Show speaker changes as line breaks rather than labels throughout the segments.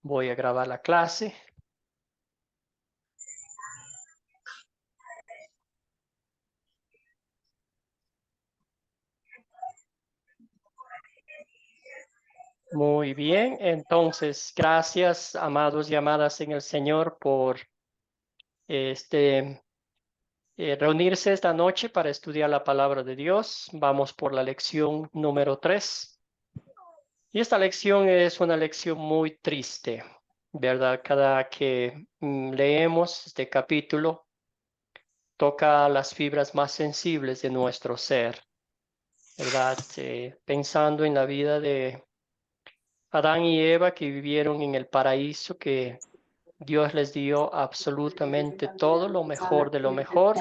Voy a grabar la clase. Muy bien, entonces, gracias, amados y amadas en el Señor, por este reunirse esta noche para estudiar la palabra de Dios. Vamos por la lección número 3. Y esta lección es una lección muy triste, ¿verdad? Cada que leemos este capítulo, toca las fibras más sensibles de nuestro ser, ¿verdad? Pensando en la vida de Adán y Eva, que vivieron en el paraíso, que Dios les dio absolutamente todo lo mejor de lo mejor,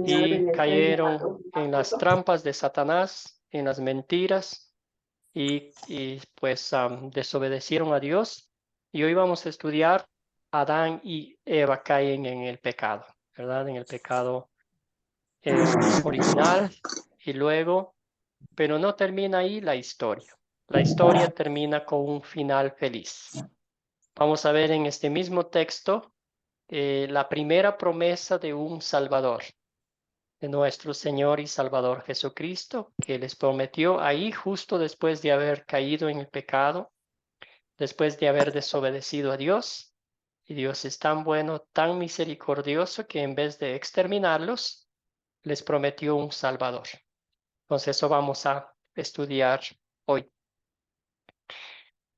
y cayeron en las trampas de Satanás, en las mentiras, y pues desobedecieron a Dios. Y hoy vamos a estudiar: Adán y Eva caen en el pecado, ¿verdad? En el pecado original. Y luego, pero no termina ahí la historia. La historia termina con un final feliz. Vamos a ver en este mismo texto la primera promesa de un Salvador, de nuestro Señor y Salvador Jesucristo, que les prometió ahí justo después de haber caído en el pecado, después de haber desobedecido a Dios. Y Dios es tan bueno, tan misericordioso, que en vez de exterminarlos, les prometió un Salvador. Entonces eso vamos a estudiar hoy.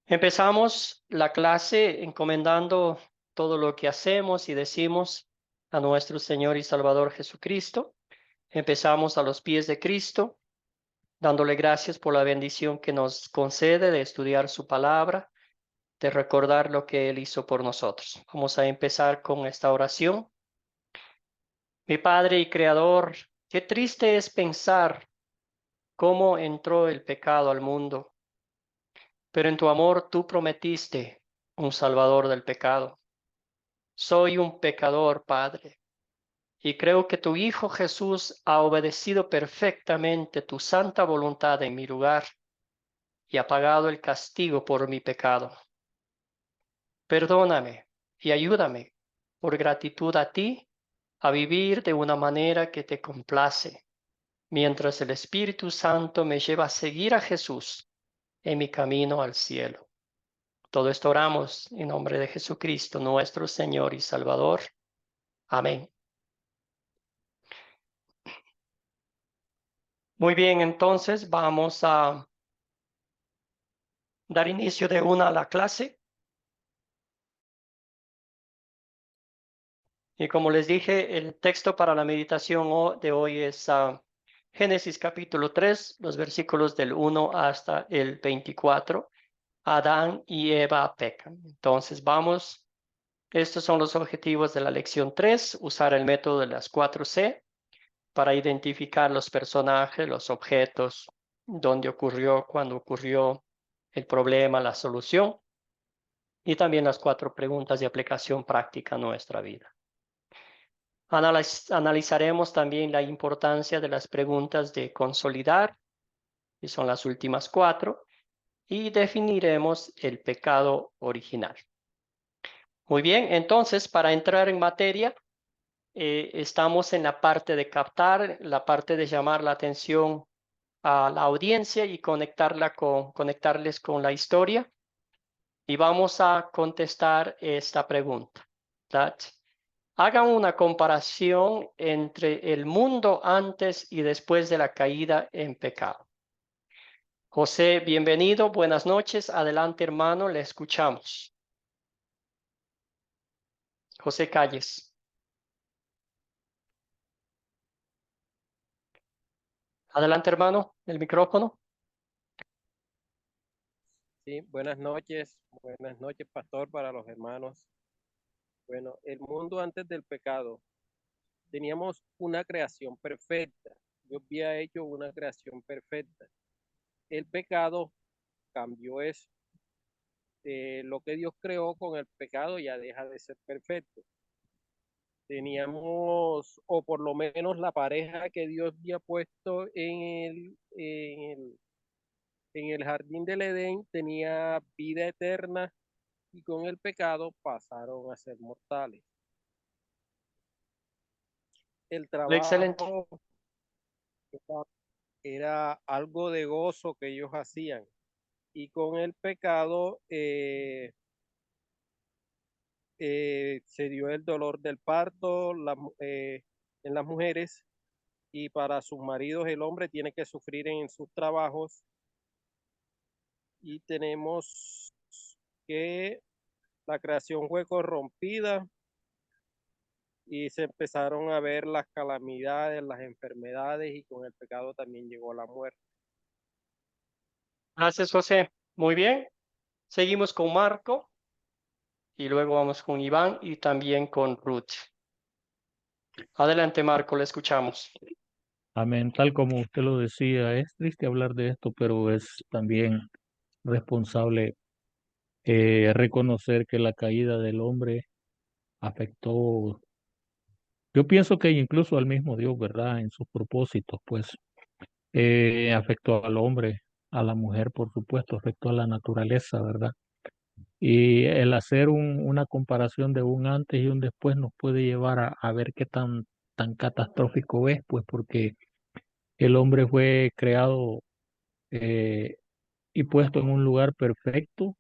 Empezamos la clase encomendando todo lo que hacemos y decimos a nuestro Señor y Salvador Jesucristo. Empezamos a los pies de Cristo, dándole gracias por la bendición que nos concede de estudiar su palabra, de recordar lo que Él hizo por nosotros. Vamos a empezar con esta oración. Mi Padre y Creador, qué triste es pensar cómo entró el pecado al mundo, pero en tu amor tú prometiste un Salvador del pecado. Soy un pecador, Padre, y creo que tu Hijo Jesús ha obedecido perfectamente tu santa voluntad en mi lugar y ha pagado el castigo por mi pecado. Perdóname y ayúdame, por gratitud a ti, a vivir de una manera que te complace, mientras el Espíritu Santo me lleva a seguir a Jesús en mi camino al cielo. Todo esto oramos en nombre de Jesucristo, nuestro Señor y Salvador. Amén. Muy bien, entonces vamos a dar inicio de una a la clase. Y como les dije, el texto para la meditación de hoy es Génesis capítulo 3, los versículos del 1 hasta el 24. Adán y Eva pecan. Entonces vamos, estos son los objetivos de la lección 3: usar el método de las 4C para identificar los personajes, los objetos, dónde ocurrió, cuándo ocurrió el problema, la solución, y también las 4 preguntas de aplicación práctica a nuestra vida. Analizaremos también la importancia de las preguntas de consolidar, que son las últimas 4, y definiremos el pecado original. Muy bien, entonces, para entrar en materia, estamos en la parte de captar, la parte de llamar la atención a la audiencia y conectarles con la historia. Y vamos a contestar esta pregunta, ¿verdad? Hagan una comparación entre el mundo antes y después de la caída en pecado. José, bienvenido, buenas noches. Adelante, hermano, le escuchamos. José Calles. Adelante, hermano, el micrófono.
Sí, buenas noches, pastor, para los hermanos. Bueno, el mundo antes del pecado, teníamos una creación perfecta. Dios había hecho una creación perfecta. El pecado cambió eso. Lo que Dios creó con el pecado ya deja de ser perfecto. Teníamos, o por lo menos la pareja que Dios había puesto en el jardín del Edén, tenía vida eterna, y con el pecado pasaron a ser mortales. El
Excelente.
trabajo era algo de gozo que ellos hacían, y con el pecado se dio el dolor del parto en las mujeres, y para sus maridos el hombre tiene que sufrir en sus trabajos, y tenemos que la creación fue corrompida y se empezaron a ver las calamidades, las enfermedades, y con el pecado también llegó la muerte.
Gracias, José. Muy bien. Seguimos con Marco y luego vamos con Iván y también con Ruth. Adelante, Marco, le escuchamos.
Amén. Tal como usted lo decía, es triste hablar de esto, pero es también responsable reconocer que la caída del hombre afectó, yo pienso que incluso al mismo Dios, ¿verdad? En sus propósitos, pues afectó al hombre, a la mujer, por supuesto, afectó a la naturaleza, ¿verdad? Y el hacer una comparación de un antes y un después nos puede llevar a ver qué tan catastrófico es, pues porque el hombre fue creado eh, y puesto en un lugar perfecto,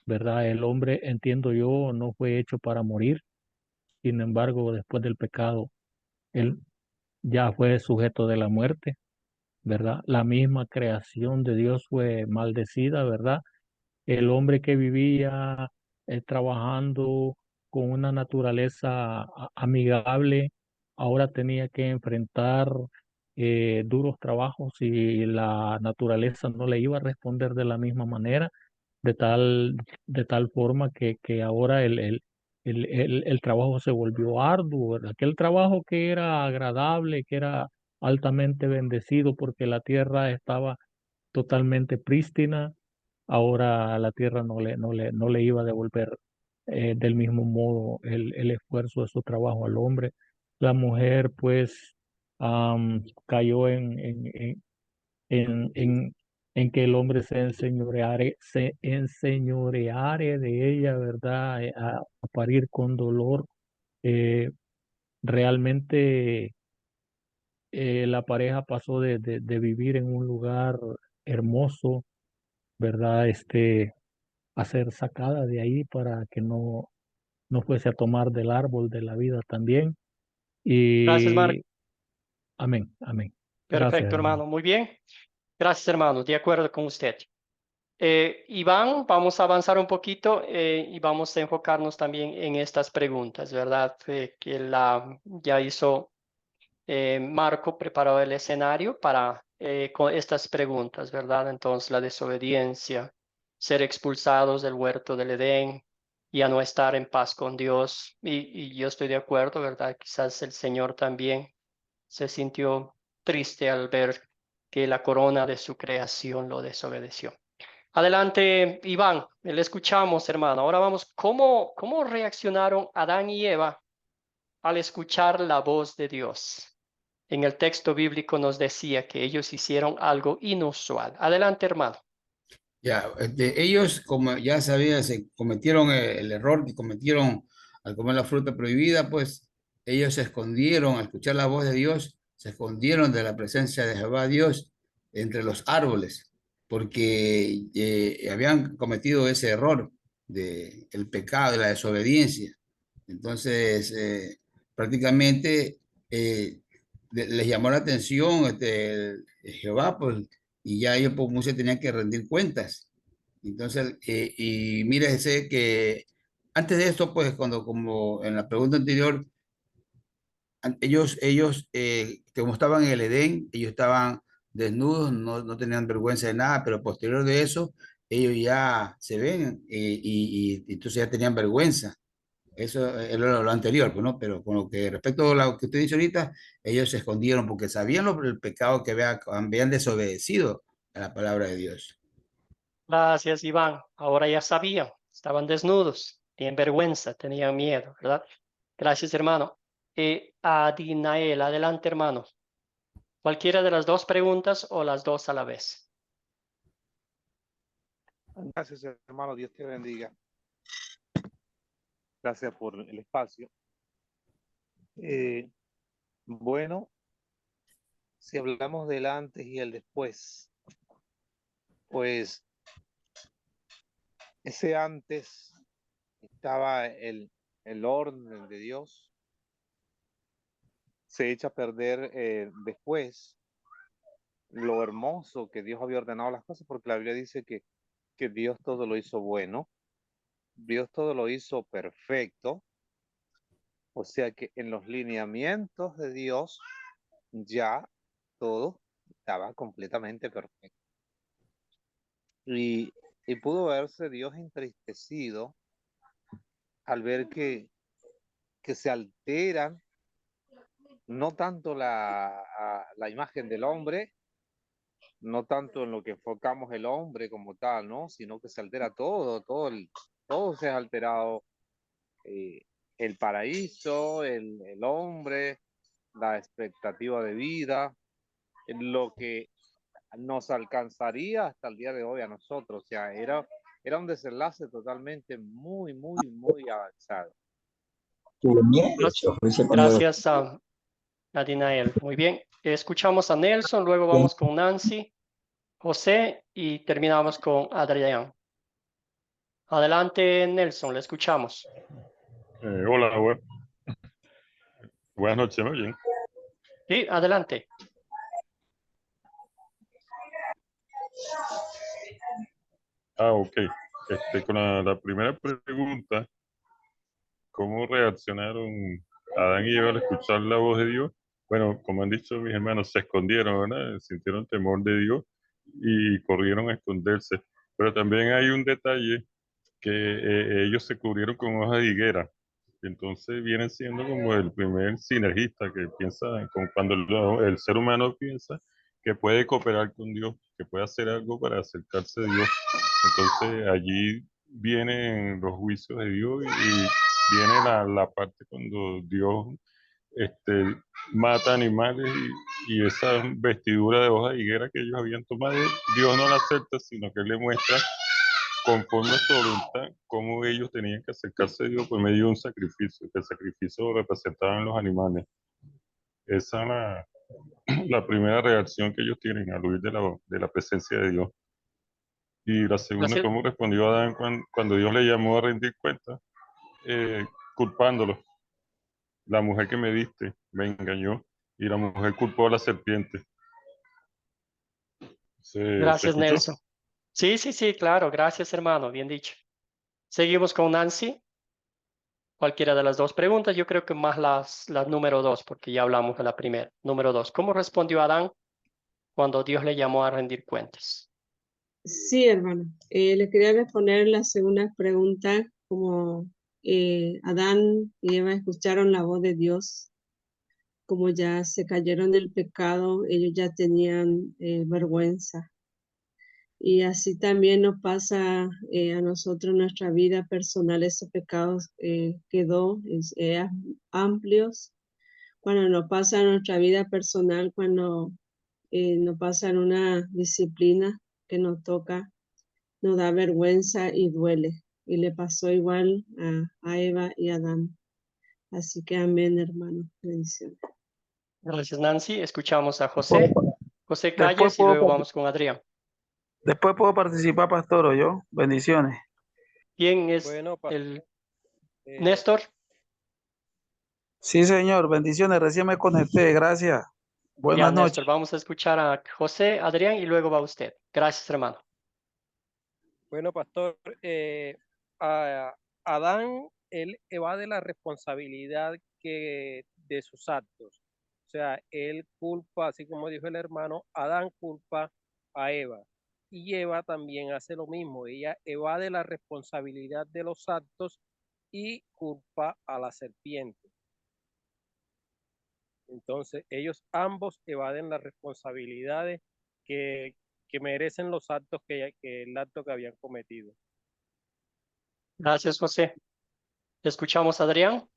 ¿verdad? El hombre, entiendo yo, no fue hecho para morir. Sin embargo, después del pecado, él ya fue sujeto de la muerte, ¿verdad? La misma creación de Dios fue maldecida, ¿verdad? El hombre que vivía trabajando con una naturaleza amigable, ahora tenía que enfrentar duros trabajos y la naturaleza no le iba a responder de la misma manera, de de tal forma que ahora el trabajo se volvió arduo, ¿verdad? Aquel trabajo que era agradable, que era altamente bendecido porque la tierra estaba totalmente prístina, ahora la tierra no le iba a devolver del mismo modo el esfuerzo de su trabajo al hombre. La mujer pues cayó en, en que el hombre se enseñoreare de ella, ¿verdad? A parir con dolor. Eh, realmente la pareja pasó de vivir en un lugar hermoso, ¿verdad? A ser sacada de ahí para que no fuese a tomar del árbol de la vida también.
Gracias, Marco.
Y amén, amén. Gracias,
Perfecto,
hermano.
hermano. Muy bien. Gracias, hermano. De acuerdo con usted. Iván, vamos a avanzar un poquito y vamos a enfocarnos también en estas preguntas, ¿verdad? Que ya hizo Marco, preparó el escenario para con estas preguntas, ¿verdad? Entonces, la desobediencia, ser expulsados del huerto del Edén, ya no estar en paz con Dios. Y yo estoy de acuerdo, ¿verdad? Quizás el Señor también se sintió triste al ver que la corona de su creación lo desobedeció. Adelante, Iván, le escuchamos, hermano. Ahora vamos, ¿cómo reaccionaron Adán y Eva al escuchar la voz de Dios? En el texto bíblico nos decía que ellos hicieron algo inusual. Adelante, hermano.
Ya, ellos, como ya sabía, se cometieron el error que cometieron al comer la fruta prohibida, pues ellos se escondieron, al escuchar la voz de Dios, se escondieron de la presencia de Jehová Dios entre los árboles, porque habían cometido ese error de el pecado, de la desobediencia. Entonces, prácticamente les llamó la atención Jehová, pues y ya ellos pues muchos tenían que rendir cuentas. Entonces, y mírese que antes de esto, pues cuando como en la pregunta anterior, ellos como estaban en el Edén, ellos estaban desnudos, no tenían vergüenza de nada, pero posterior de eso, ellos ya se ven y entonces ya tenían vergüenza. Eso es lo anterior, pues, ¿no? Pero con lo que respecto a lo que usted dice ahorita, ellos se escondieron porque sabían el pecado que habían desobedecido a la palabra de Dios.
Gracias, Iván. Ahora ya sabían, estaban desnudos, tenían vergüenza, tenían miedo, ¿verdad? Gracias, hermano. Adinael, adelante, hermano. Cualquiera de las dos preguntas o las dos a la vez.
Gracias, hermano. Dios te bendiga. Gracias por el espacio. Bueno, si hablamos del antes y el después, pues ese antes estaba el orden de Dios, se echa a perder después lo hermoso que Dios había ordenado las cosas, porque la Biblia dice que Dios todo lo hizo bueno, Dios todo lo hizo perfecto, o sea que en los lineamientos de Dios ya todo estaba completamente perfecto. Y pudo verse Dios entristecido al ver que se alteran no tanto la imagen del hombre, no tanto en lo que enfocamos el hombre como tal, ¿no? Sino que se altera todo se ha alterado, eh, el paraíso, el hombre, la expectativa de vida, lo que nos alcanzaría hasta el día de hoy a nosotros. O sea, era un desenlace totalmente muy avanzado.
Gracias a Dinael. Muy bien. Escuchamos a Nelson, luego vamos con Nancy, José y terminamos con Adrián. Adelante, Nelson, le escuchamos.
Hola, buenas noches, ¿me oyen?
Sí, adelante.
Ok. Con la primera pregunta, ¿cómo reaccionaron Adán y Eva al escuchar la voz de Dios? Bueno, como han dicho mis hermanos, se escondieron, ¿verdad? Sintieron temor de Dios y corrieron a esconderse. Pero también hay un detalle que ellos se cubrieron con hojas de higuera. Entonces vienen siendo como el primer sinergista que piensa, con cuando el ser humano piensa que puede cooperar con Dios, que puede hacer algo para acercarse a Dios. Entonces allí vienen los juicios de Dios y viene la parte cuando Dios mata animales y esa vestidura de hoja de higuera que ellos habían tomado, Dios no la acepta, sino que le muestra conforme a su voluntad cómo ellos tenían que acercarse a Dios por medio de un sacrificio, que el sacrificio representaban los animales. Esa es la primera reacción que ellos tienen al huir de la presencia de Dios. Y la segunda,
Gracias.
cómo respondió Adán cuando Dios le llamó a rendir cuentas, culpándolo. La mujer que me diste me engañó y la mujer culpó a la serpiente. ¿Se
Gracias,
escuchó?
Nelson. Sí, sí, sí, claro. Gracias, hermano. Bien dicho. Seguimos con Nancy. Cualquiera de las dos preguntas, yo creo que más las número dos, porque ya hablamos de la primera. Número dos, ¿cómo respondió Adán cuando Dios le llamó a rendir cuentas?
Sí, hermano. Le quería responder la segunda pregunta, como Adán y Eva escucharon la voz de Dios, como ya se cayeron del pecado, ellos ya tenían vergüenza. Y así también nos pasa a nosotros en nuestra vida personal, esos pecados quedó amplios. Cuando nos pasa en nuestra vida personal, cuando nos pasa en una disciplina que nos toca, nos da vergüenza y duele. Y le pasó igual a Eva y a Adán. Así que amén, hermano. Bendiciones.
Gracias, Nancy. Escuchamos a José. José
Después
Calles y
puedo,
luego vamos con Adrián.
después puedo participar, pastor, o yo. Bendiciones.
¿Quién es
Bueno,
el
eh,
Néstor?
Sí, señor. Bendiciones. Recién me conecté. Gracias.
Ya,
Buenas noches.
Néstor, vamos a escuchar a José, Adrián y luego va usted. Gracias, hermano.
bueno, pastor, a Adán, él evade la responsabilidad de sus actos. O sea, él culpa, así como dijo el hermano, Adán culpa a Eva. Y Eva también hace lo mismo. Ella evade la responsabilidad de los actos y culpa a la serpiente. Entonces, ellos ambos evaden las responsabilidades que, que merecen los actos que el acto que habían cometido.
Gracias, José. Escuchamos a Adrián.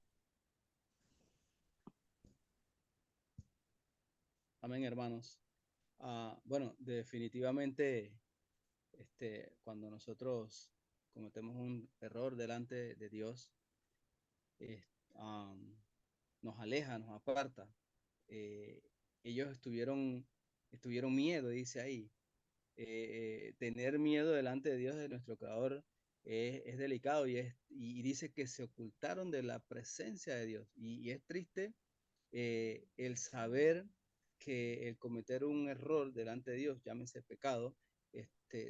Amén, hermanos. Bueno, definitivamente, cuando nosotros cometemos un error delante de Dios, eh, nos aleja, nos aparta. Ellos tuvieron miedo, dice ahí. Tener miedo delante de Dios, de nuestro Creador, es delicado y dice que se ocultaron de la presencia de Dios. Y es triste el saber que el cometer un error delante de Dios, llámese pecado,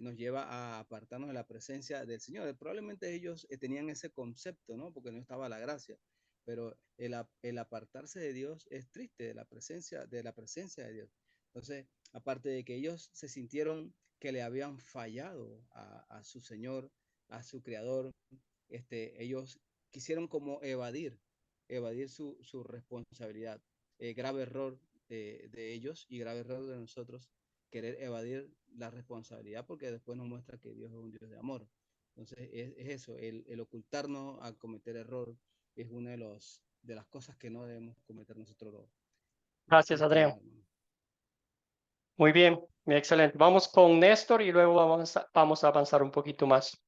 nos lleva a apartarnos de la presencia del Señor. Probablemente ellos tenían ese concepto, ¿no? Porque no estaba la gracia. Pero el apartarse de Dios es triste, de la presencia de Dios. Entonces, aparte de que ellos se sintieron que le habían fallado a su Señor, a su Creador, ellos quisieron como evadir su responsabilidad. Grave error de ellos y grave error de nosotros querer evadir la responsabilidad, porque después nos muestra que Dios es un Dios de amor. Entonces es eso, el ocultarnos a cometer error es una de las cosas que no debemos cometer nosotros.
Gracias, Adrián. Muy bien, excelente. Vamos con Néstor y luego vamos a avanzar un poquito más.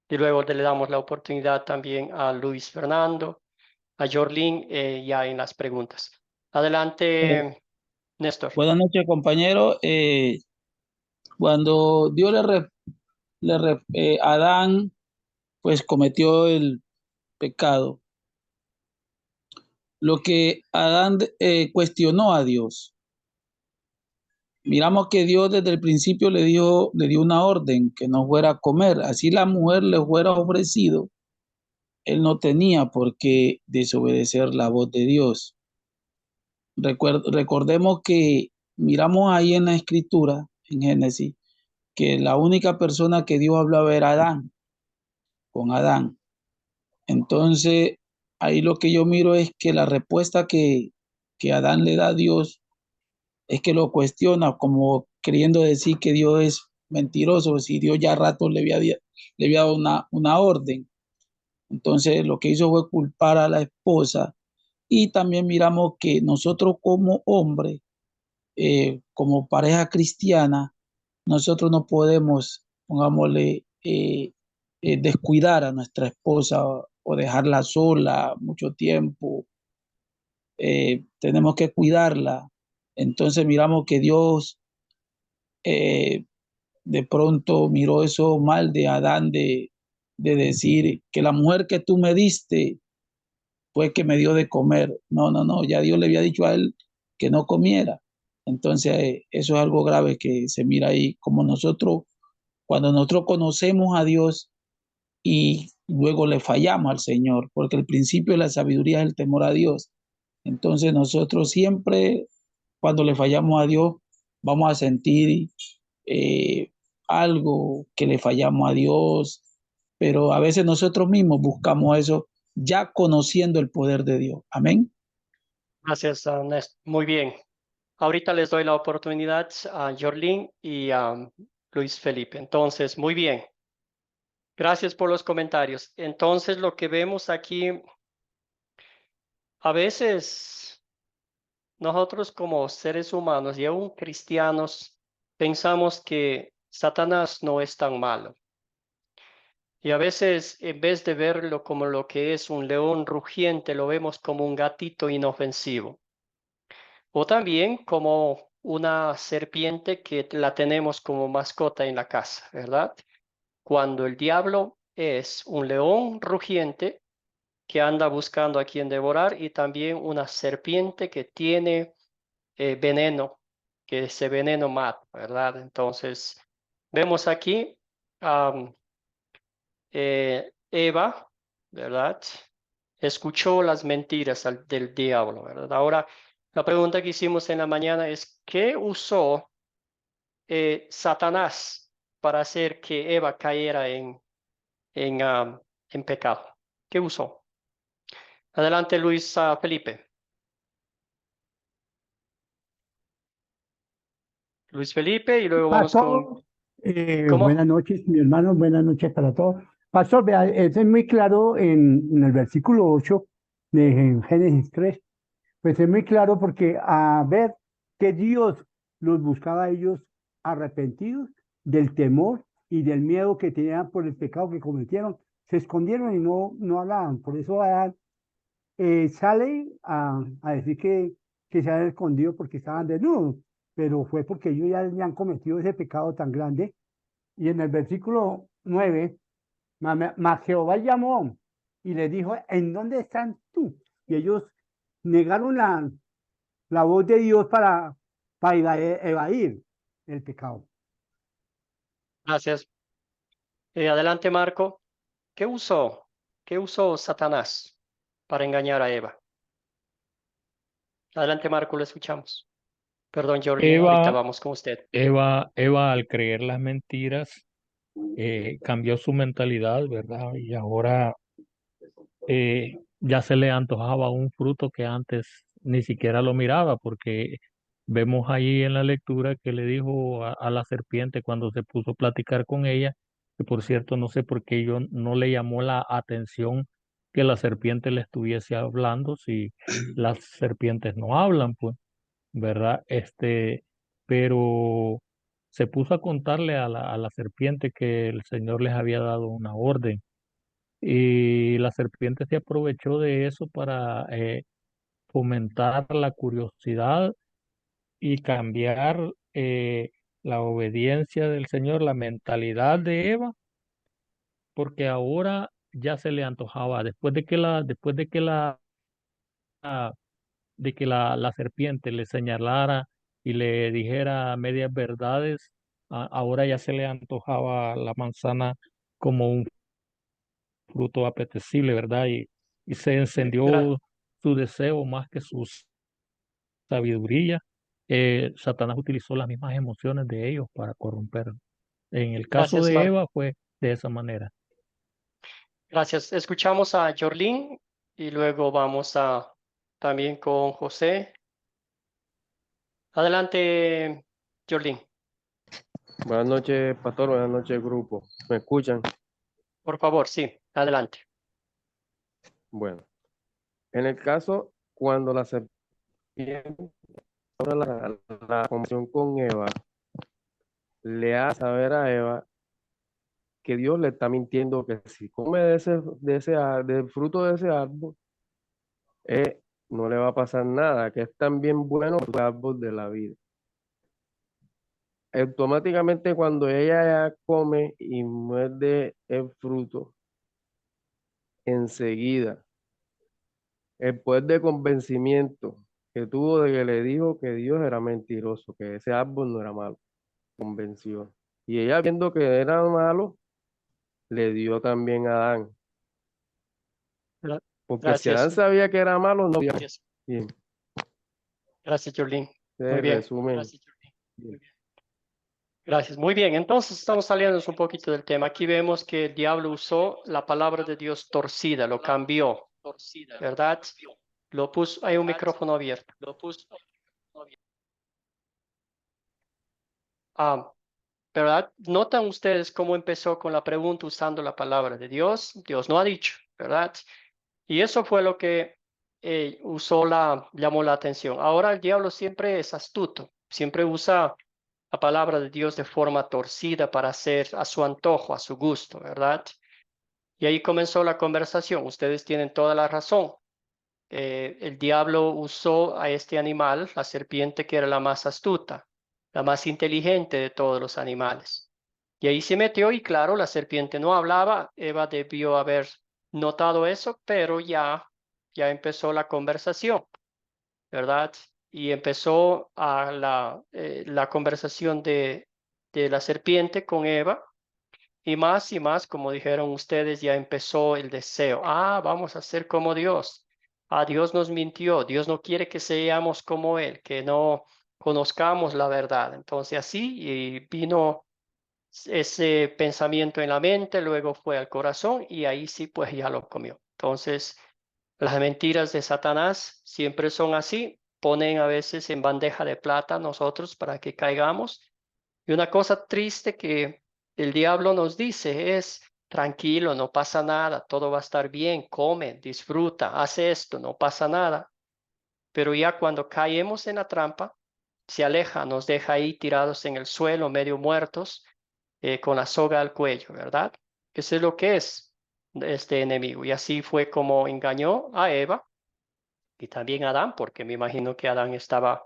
Y luego le damos la oportunidad también a Luis Fernando, a Jorlin, ya en las preguntas. Adelante, Néstor.
Buenas noches, compañero. Cuando Dios Adán pues cometió el pecado, lo que Adán cuestionó a Dios. Miramos que Dios desde el principio le dio una orden que no fuera a comer. Así la mujer le fuera ofrecido, él no tenía por qué desobedecer la voz de Dios. Recordemos que miramos ahí en la escritura, en Génesis, que la única persona que Dios hablaba era Adán, con Adán. Entonces, ahí lo que yo miro es que la respuesta que Adán le da a Dios es que lo cuestiona, como queriendo decir que Dios es mentiroso, si Dios ya a rato le había dado una orden. Entonces, lo que hizo fue culpar a la esposa. Y también miramos que nosotros como hombres, como pareja cristiana, nosotros no podemos, pongámosle, descuidar a nuestra esposa o dejarla sola mucho tiempo. Tenemos que cuidarla. Entonces miramos que Dios de pronto miró eso mal de Adán de decir que la mujer que tú me diste fue que me dio de comer. No, ya Dios le había dicho a él que no comiera. Entonces eso es algo grave que se mira ahí, como nosotros, cuando nosotros conocemos a Dios y luego le fallamos al Señor, porque el principio de la sabiduría es el temor a Dios. Entonces nosotros siempre, cuando le fallamos a Dios, vamos a sentir algo que le fallamos a Dios, pero a veces nosotros mismos buscamos eso ya conociendo el poder de Dios. Amén.
Gracias, Néstor. Muy bien. Ahorita les doy la oportunidad a Jorlin y a Luis Felipe. Entonces, muy bien. Gracias por los comentarios. Entonces, lo que vemos aquí, a veces nosotros como seres humanos y aún cristianos pensamos que Satanás no es tan malo. Y a veces, en vez de verlo como lo que es un león rugiente, lo vemos como un gatito inofensivo. O también como una serpiente que la tenemos como mascota en la casa, ¿verdad? Cuando el diablo es un león rugiente que anda buscando a quien devorar y también una serpiente que tiene veneno, que ese veneno mata, ¿verdad? Entonces, vemos aquí Eva, ¿verdad? Escuchó las mentiras del diablo, ¿verdad? Ahora, la pregunta que hicimos en la mañana es, ¿qué usó Satanás para hacer que Eva cayera en pecado? ¿Qué usó? Adelante, Luis Felipe. Luis Felipe y luego vamos con... ¿Cómo?
Buenas noches, mi hermano, buenas noches para todos. Pastor, vea, es muy claro en el versículo 8 de Génesis 3, pues es muy claro porque a ver que Dios los buscaba a ellos arrepentidos del temor y del miedo que tenían por el pecado que cometieron, se escondieron y no hablaban. Por eso Adán sale a decir que se han escondido porque estaban desnudos, pero fue porque ellos ya habían cometido ese pecado tan grande. Y en el versículo 9, mas Jehová llamó y le dijo, ¿en dónde están tú? Y ellos negaron la voz de Dios para evadir el pecado.
Gracias. Adelante, Marco. ¿Qué usó Satanás para engañar a Eva? Adelante, Marco, lo escuchamos. Perdón, Jordi, ahorita
Eva,
vamos con usted.
Eva, al creer las mentiras, cambió su mentalidad, ¿verdad? Y ahora ya se le antojaba un fruto que antes ni siquiera lo miraba, porque vemos ahí en la lectura que le dijo a la serpiente cuando se puso a platicar con ella, que por cierto no sé por qué yo no le llamó la atención que la serpiente le estuviese hablando, si las serpientes no hablan, pues, ¿verdad? Pero se puso a contarle a la serpiente que el Señor les había dado una orden. Y la serpiente se aprovechó de eso para fomentar la curiosidad y cambiar la obediencia del Señor, la mentalidad de Eva, porque ahora ya se le antojaba, de que la serpiente le señalara y le dijera medias verdades, ahora ya se le antojaba la manzana como un fruto apetecible, ¿verdad? Y se
Gra-
encendió su deseo más que su sabiduría. Satanás utilizó las mismas emociones de ellos para corromper. En el caso
Gracias,
de
Marco.
Eva fue de esa manera.
Gracias. Escuchamos a Jorlin y luego vamos a también con José. Adelante, Jorlin.
Buenas noches, pastor. Buenas noches, grupo. ¿Me escuchan?
Por favor, sí, adelante.
Bueno, en el caso, cuando la serpiente la conversación con Eva, le hace saber a Eva que Dios le está mintiendo, que si come del fruto de ese árbol, no le va a pasar nada, que es también bueno el árbol de la vida. Automáticamente cuando ella ya come y muerde el fruto, enseguida el poder de convencimiento que tuvo de que le dijo que Dios era mentiroso, que ese árbol no era malo, convenció. Y ella viendo que era malo, le dio también a Adán.
Gra-
Porque si Adán
Gracias.
sabía que era malo, no.
Gracias.
Bien,
Gracias, Jorlin. Muy
ese
bien.
resumen.
Gracias, Jorlin. Muy
Bien.
bien. Gracias. Muy bien. Entonces estamos saliendo un poquito del tema. Aquí vemos que el diablo usó la palabra de Dios torcida, lo cambió, ¿verdad? Lo puso, hay un micrófono abierto. Ah, ¿verdad? Notan ustedes cómo empezó con la pregunta usando la palabra de Dios. Dios no ha dicho, ¿verdad? Y eso fue lo que llamó la atención. Ahora el diablo siempre es astuto, siempre usa la palabra de Dios de forma torcida para hacer a su antojo, a su gusto, ¿verdad? Y ahí comenzó la conversación. Ustedes tienen toda la razón. El diablo usó a este animal, la serpiente, que era la más astuta, la más inteligente de todos los animales. Y ahí se metió y claro, la serpiente no hablaba. Eva debió haber notado eso, pero ya empezó la conversación, ¿verdad? Y empezó la conversación de la serpiente con Eva. Y más, como dijeron ustedes, ya empezó el deseo. Vamos a ser como Dios. Dios nos mintió. Dios no quiere que seamos como Él, que no conozcamos la verdad. Entonces así y vino ese pensamiento en la mente, luego fue al corazón y ahí sí, pues ya lo comió. Entonces, las mentiras de Satanás siempre son así. Ponen a veces en bandeja de plata a nosotros para que caigamos. Y una cosa triste que el diablo nos dice es, tranquilo, no pasa nada, todo va a estar bien, come, disfruta, hace esto, no pasa nada. Pero ya cuando caemos en la trampa, se aleja, nos deja ahí tirados en el suelo, medio muertos, con la soga al cuello, ¿verdad? Eso es lo que es este enemigo. Y así fue como engañó a Eva y también Adán, porque me imagino que Adán estaba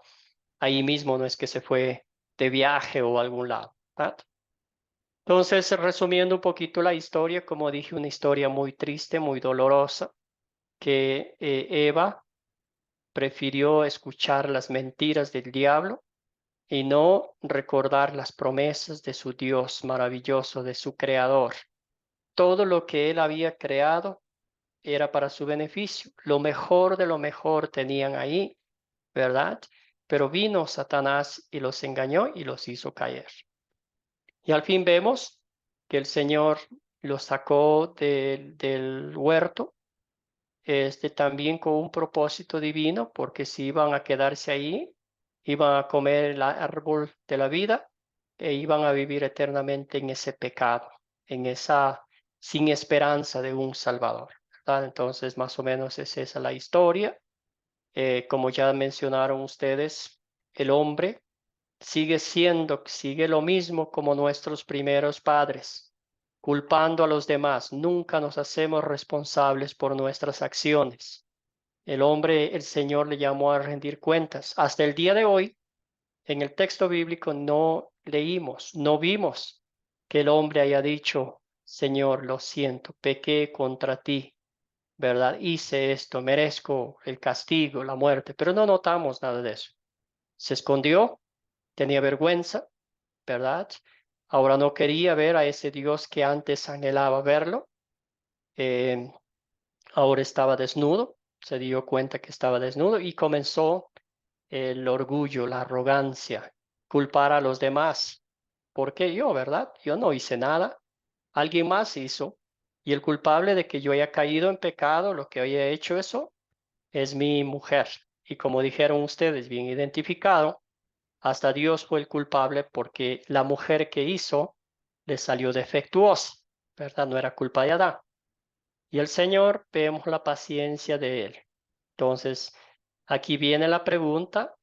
ahí mismo, no es que se fue de viaje o a algún lado, ¿verdad? Entonces, resumiendo un poquito la historia, como dije, una historia muy triste, muy dolorosa, que Eva prefirió escuchar las mentiras del diablo y no recordar las promesas de su Dios maravilloso, de su creador. Todo lo que él había creado era para su beneficio. Lo mejor de lo mejor tenían ahí, ¿verdad? Pero vino Satanás y los engañó y los hizo caer. Y al fin vemos que el Señor los sacó del huerto, también con un propósito divino, porque si iban a quedarse ahí, iban a comer el árbol de la vida e iban a vivir eternamente en ese pecado, en esa sin esperanza de un Salvador, ¿verdad? Entonces, más o menos es esa la historia. Como ya mencionaron ustedes, el hombre sigue lo mismo como nuestros primeros padres, culpando a los demás. Nunca nos hacemos responsables por nuestras acciones. El hombre, el Señor le llamó a rendir cuentas. Hasta el día de hoy, en el texto bíblico no leímos, no vimos que el hombre haya dicho, Señor, lo siento, pequé contra ti, ¿verdad? Hice esto, merezco el castigo, la muerte, pero no notamos nada de eso. Se escondió, tenía vergüenza, ¿verdad? Ahora no quería ver a ese Dios que antes anhelaba verlo. Ahora estaba desnudo, se dio cuenta que estaba desnudo y comenzó el orgullo, la arrogancia, culpar a los demás. ¿Por qué yo, verdad? Yo no hice nada, alguien más hizo. Y el culpable de que yo haya caído en pecado, lo que haya hecho eso, es mi mujer. Y como dijeron ustedes, bien identificado, hasta Dios fue el culpable porque la mujer que hizo le salió defectuosa, ¿verdad? No era culpa de Adán. Y el Señor, vemos la paciencia de él. Entonces, aquí viene la pregunta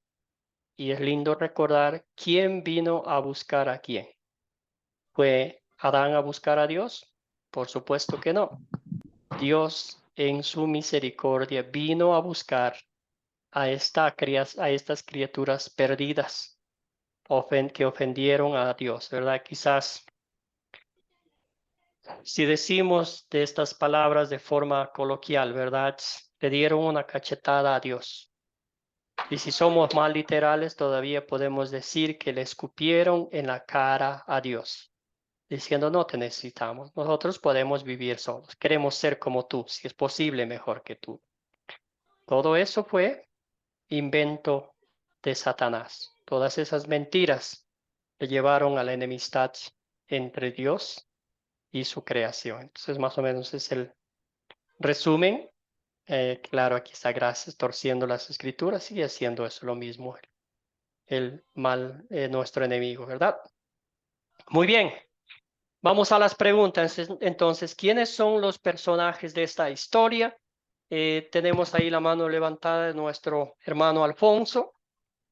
y es lindo recordar quién vino a buscar a quién. ¿Fue Adán a buscar a Dios? Por supuesto que no. Dios en su misericordia vino a buscar a estas criaturas perdidas que ofendieron a Dios, ¿verdad? Quizás si decimos de estas palabras de forma coloquial, ¿verdad? Le dieron una cachetada a Dios. Y si somos más literales, todavía podemos decir que le escupieron en la cara a Dios, diciendo no te necesitamos, nosotros podemos vivir solos, queremos ser como tú, si es posible mejor que tú. Todo eso fue invento de Satanás. Todas esas mentiras le llevaron a la enemistad entre Dios y su creación. Entonces, más o menos es el resumen. Claro, aquí está Gracias torciendo las escrituras y haciendo eso lo mismo. El mal, nuestro enemigo, ¿verdad? Muy bien. Vamos a las preguntas. Entonces, ¿quiénes son los personajes de esta historia? Tenemos ahí la mano levantada de nuestro hermano Alfonso.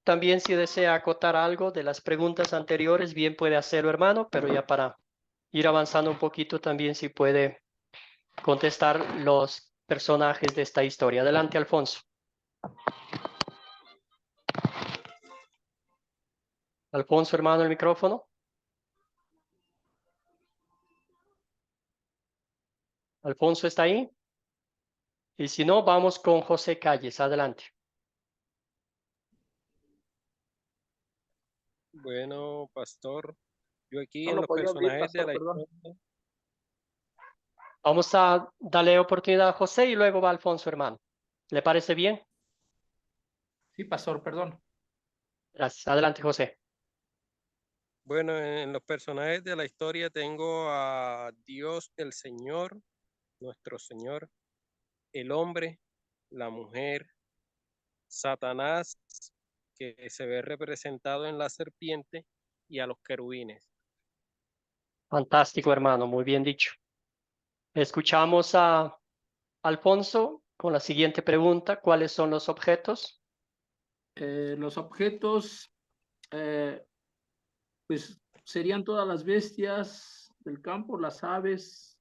También si desea acotar algo de las preguntas anteriores, bien puede hacerlo, hermano, pero ya para ir avanzando un poquito también si puede contestar los personajes de esta historia. Adelante, Alfonso. Alfonso, hermano, el micrófono. Alfonso está ahí. Y si no, vamos con José Calles. Adelante.
Bueno, pastor, yo aquí
No
en
lo
los
podía oír,
personajes de
pastor,
la
perdón.
historia,
Vamos a darle oportunidad a José y luego va Alfonso, hermano. ¿Le parece bien?
Sí, pastor, perdón.
Gracias. Adelante, José.
bueno, en los personajes de la historia tengo a Dios el Señor, nuestro Señor, el hombre, la mujer, Satanás, que se ve representado en la serpiente, y a los querubines.
Fantástico, hermano. Muy bien dicho. Escuchamos a Alfonso con la siguiente pregunta. ¿Cuáles son los objetos?
Los objetos, pues serían todas las bestias del campo, las aves,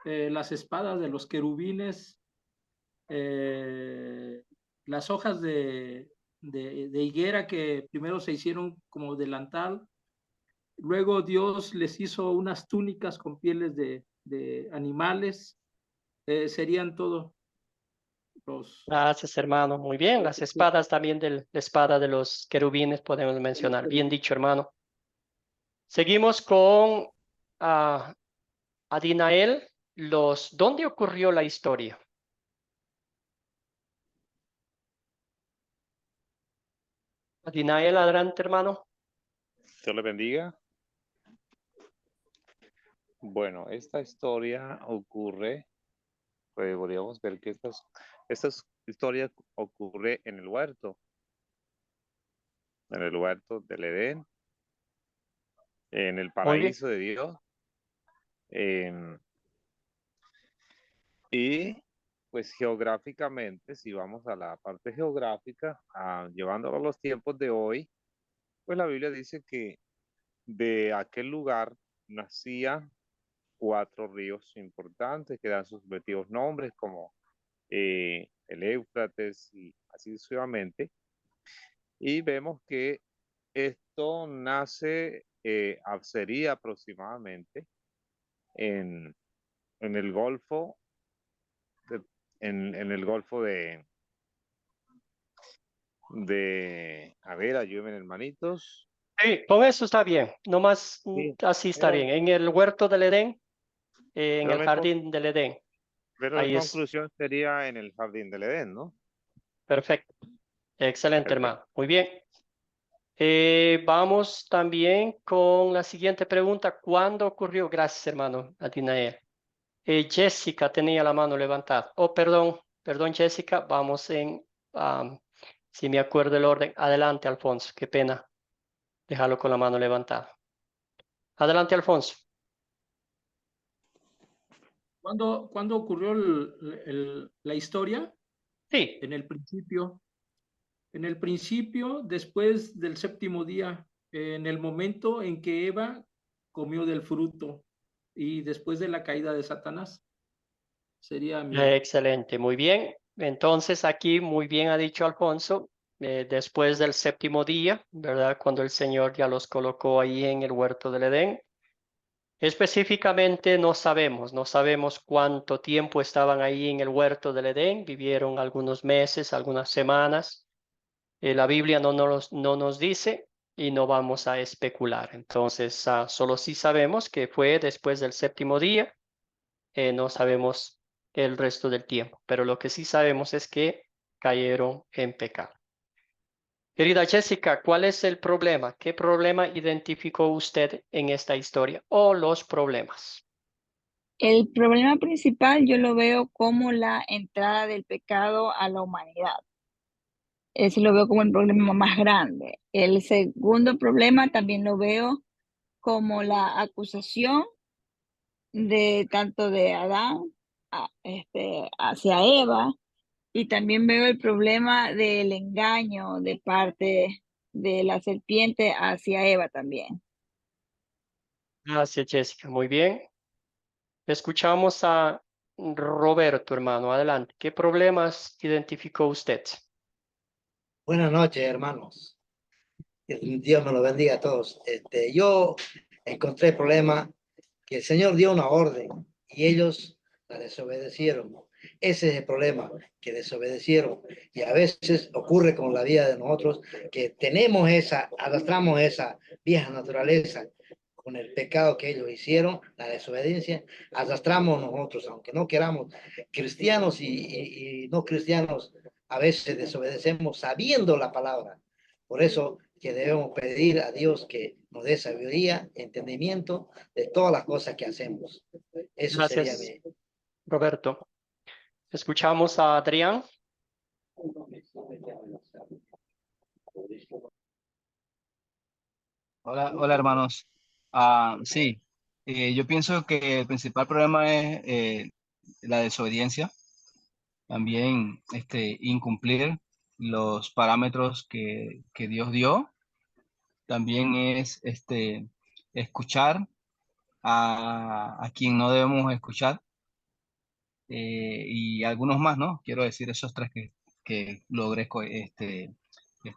las espadas de los querubines, las hojas de higuera que primero se hicieron como delantal. Luego Dios les hizo unas túnicas con pieles de animales. Serían todos los...
Gracias, hermano. Muy bien. Las espadas también, la espada de los querubines podemos mencionar. Bien dicho, hermano. Seguimos con Adinael. ¿Dónde ocurrió la historia? Adinael, adelante, hermano.
Dios le bendiga. Bueno, esta historia ocurre, pues podríamos ver que esta historia ocurre en el huerto del Edén, en el
Muy bien.
paraíso de Dios. Y pues geográficamente, si vamos a la parte geográfica, llevándolo a los tiempos de hoy, pues la Biblia dice que de aquel lugar nacían 4 ríos importantes que dan sus respectivos nombres, como el Éufrates y así sucesivamente. Y vemos que esto nace, sería aproximadamente en el Golfo, en el Golfo a ver, ayúdenme, hermanitos.
Sí, con eso está bien. Nomás
Sí,
así está
pero,
bien. En el huerto del Edén, en
pero
el
la,
jardín del Edén.
pero la
Ahí es.
conclusión sería en el jardín del Edén, ¿no?
Perfecto. Excelente,
Perfecto.
hermano. Muy bien. Vamos también con la siguiente pregunta. ¿Cuándo ocurrió? Gracias, hermano Adinael. Jessica tenía la mano levantada. Oh, perdón, Jessica. Vamos si me acuerdo el orden. Adelante, Alfonso. Qué pena dejarlo con la mano levantada. Adelante, Alfonso.
¿Cuándo ocurrió la historia?
Sí.
En el principio. En el principio, después del séptimo día, en el momento en que Eva comió del fruto y después de la caída de Satanás. Sería mi...
Excelente, muy bien. Entonces aquí muy bien ha dicho Alfonso, después del séptimo día, ¿verdad? Cuando el Señor ya los colocó ahí en el huerto del Edén. Específicamente no sabemos cuánto tiempo estaban ahí en el huerto del Edén, vivieron algunos meses, algunas semanas. La Biblia no nos dice y no vamos a especular. Entonces, solo sí sabemos que fue después del séptimo día. No sabemos el resto del tiempo, pero lo que sí sabemos es que cayeron en pecado. Querida Jessica, ¿cuál es el problema? ¿Qué problema identificó usted en esta historia o los problemas?
El problema principal yo lo veo como la entrada del pecado a la humanidad. Ese lo veo como el problema más grande. El segundo problema también lo veo como la acusación de tanto de Adán hacia Eva, y también veo el problema del engaño de parte de la serpiente hacia Eva también.
Gracias, Jessica. Muy bien. Escuchamos a Roberto, hermano. Adelante. ¿Qué problemas identificó usted?
Buenas noches, hermanos. Dios me lo bendiga a todos. Yo encontré el problema que el Señor dio una orden y ellos la desobedecieron. Ese es el problema, que desobedecieron. Y a veces ocurre con la vida de nosotros, que arrastramos esa vieja naturaleza con el pecado que ellos hicieron, la desobediencia, arrastramos nosotros, aunque no queramos, cristianos y no cristianos, a veces desobedecemos sabiendo la palabra. Por eso que debemos pedir a Dios que nos dé sabiduría, entendimiento de todas las cosas que hacemos. Eso
Gracias,
sería mi...
Roberto. Escuchamos a Adrián.
Hola hermanos. Sí, yo pienso que el principal problema es la desobediencia, también incumplir los parámetros que Dios dio, también es escuchar a quien no debemos escuchar, y algunos más, ¿no? Quiero decir esos tres que logré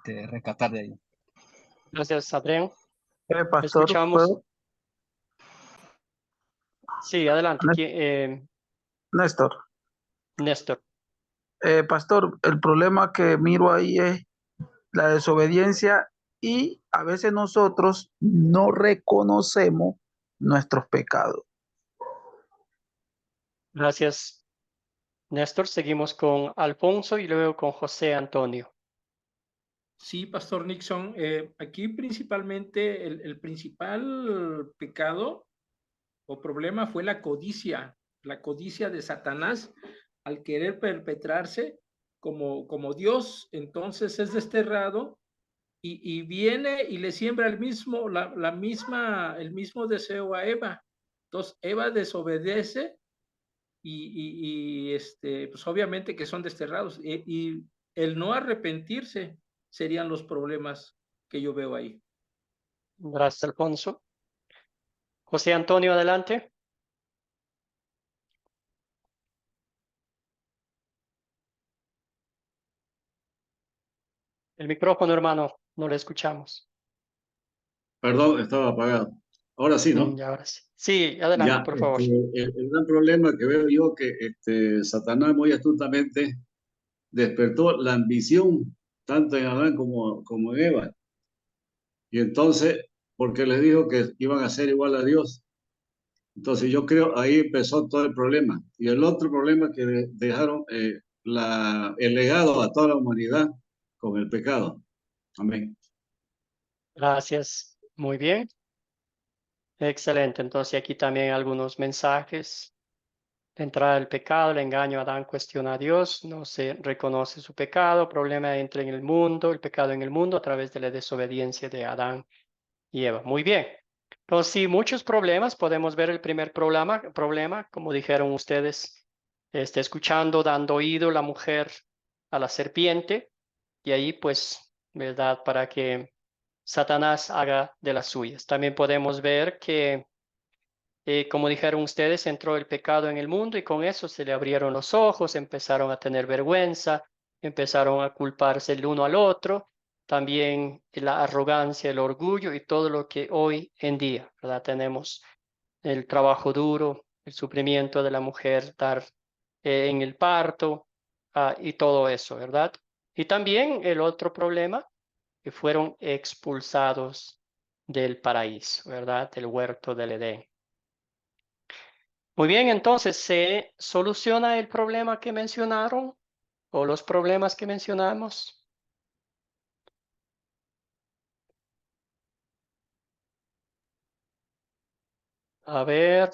rescatar de ahí.
Gracias, Adrián.
Pastor,
Escuchamos. Sí, adelante.
Néstor.
Néstor.
Pastor, el problema que miro ahí es la desobediencia y a veces nosotros no reconocemos nuestros pecados.
Gracias, Néstor. Seguimos con Alfonso y luego con José Antonio.
Sí, Pastor Nixon, aquí principalmente el principal pecado o problema fue la codicia de Satanás al querer perpetrarse como Dios. Entonces es desterrado y viene y le siembra el mismo deseo a Eva. Entonces Eva desobedece pues obviamente que son desterrados y el no arrepentirse serían los problemas que yo veo ahí.
Gracias, Alfonso. José Antonio, adelante. El micrófono, hermano, no le escuchamos.
Perdón, estaba apagado. Ahora sí, ¿no?
Ahora sí. Sí, adelante,
Ya,
por favor.
el gran problema que veo yo que Satanás muy astutamente despertó la ambición tanto en Adán como en Eva. Y entonces, porque les dijo que iban a ser igual a Dios. Entonces yo creo ahí empezó todo el problema. Y el otro problema que dejaron el legado a toda la humanidad con el pecado. Amén.
Gracias. Muy bien. Excelente. Entonces aquí también algunos mensajes. La entrada del pecado, el engaño. Adán cuestiona a Dios, no se reconoce su pecado, problema entra en el mundo, el pecado en el mundo a través de la desobediencia de Adán y Eva. Muy bien. Entonces, sí, muchos problemas. Podemos ver el primer problema, como dijeron ustedes, escuchando, dando oído la mujer a la serpiente, y ahí pues, ¿verdad? Para que Satanás haga de las suyas. También podemos ver que, como dijeron ustedes, entró el pecado en el mundo y con eso se le abrieron los ojos, empezaron a tener vergüenza, empezaron a culparse el uno al otro. También la arrogancia, el orgullo y todo lo que hoy en día, ¿verdad? Tenemos el trabajo duro, el sufrimiento de la mujer, dar en el parto y todo eso, ¿verdad? Y también el otro problema, que fueron expulsados del paraíso, ¿verdad? Del huerto del Edén. Muy bien, entonces, ¿se soluciona el problema que mencionaron o los problemas que mencionamos? A ver,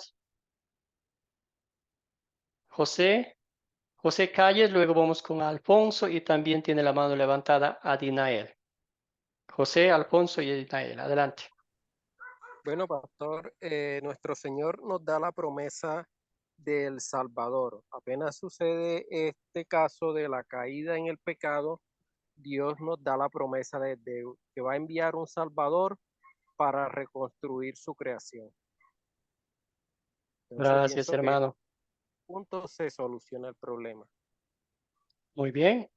José Calles, luego vamos con Alfonso y también tiene la mano levantada Adinael. José, Alfonso y Adinael, adelante.
Bueno, pastor, nuestro Señor nos da la promesa del Salvador. Apenas sucede este caso de la caída en el pecado, Dios nos da la promesa de que va a enviar un Salvador para reconstruir su creación. Entonces,
Gracias, hermano.
Punto se soluciona el problema.
Muy bien.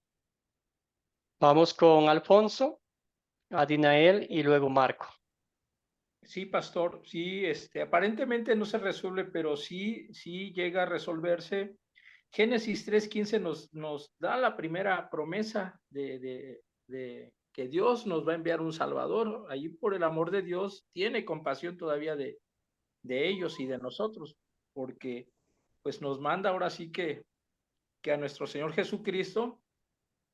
Vamos con Alfonso, Adinael y luego Marco.
Sí, pastor, sí, aparentemente no se resuelve, pero sí llega a resolverse. Génesis 3:15 nos da la primera promesa de que Dios nos va a enviar un Salvador. Allí por el amor de Dios tiene compasión todavía de ellos y de nosotros, porque pues nos manda ahora sí que a nuestro Señor Jesucristo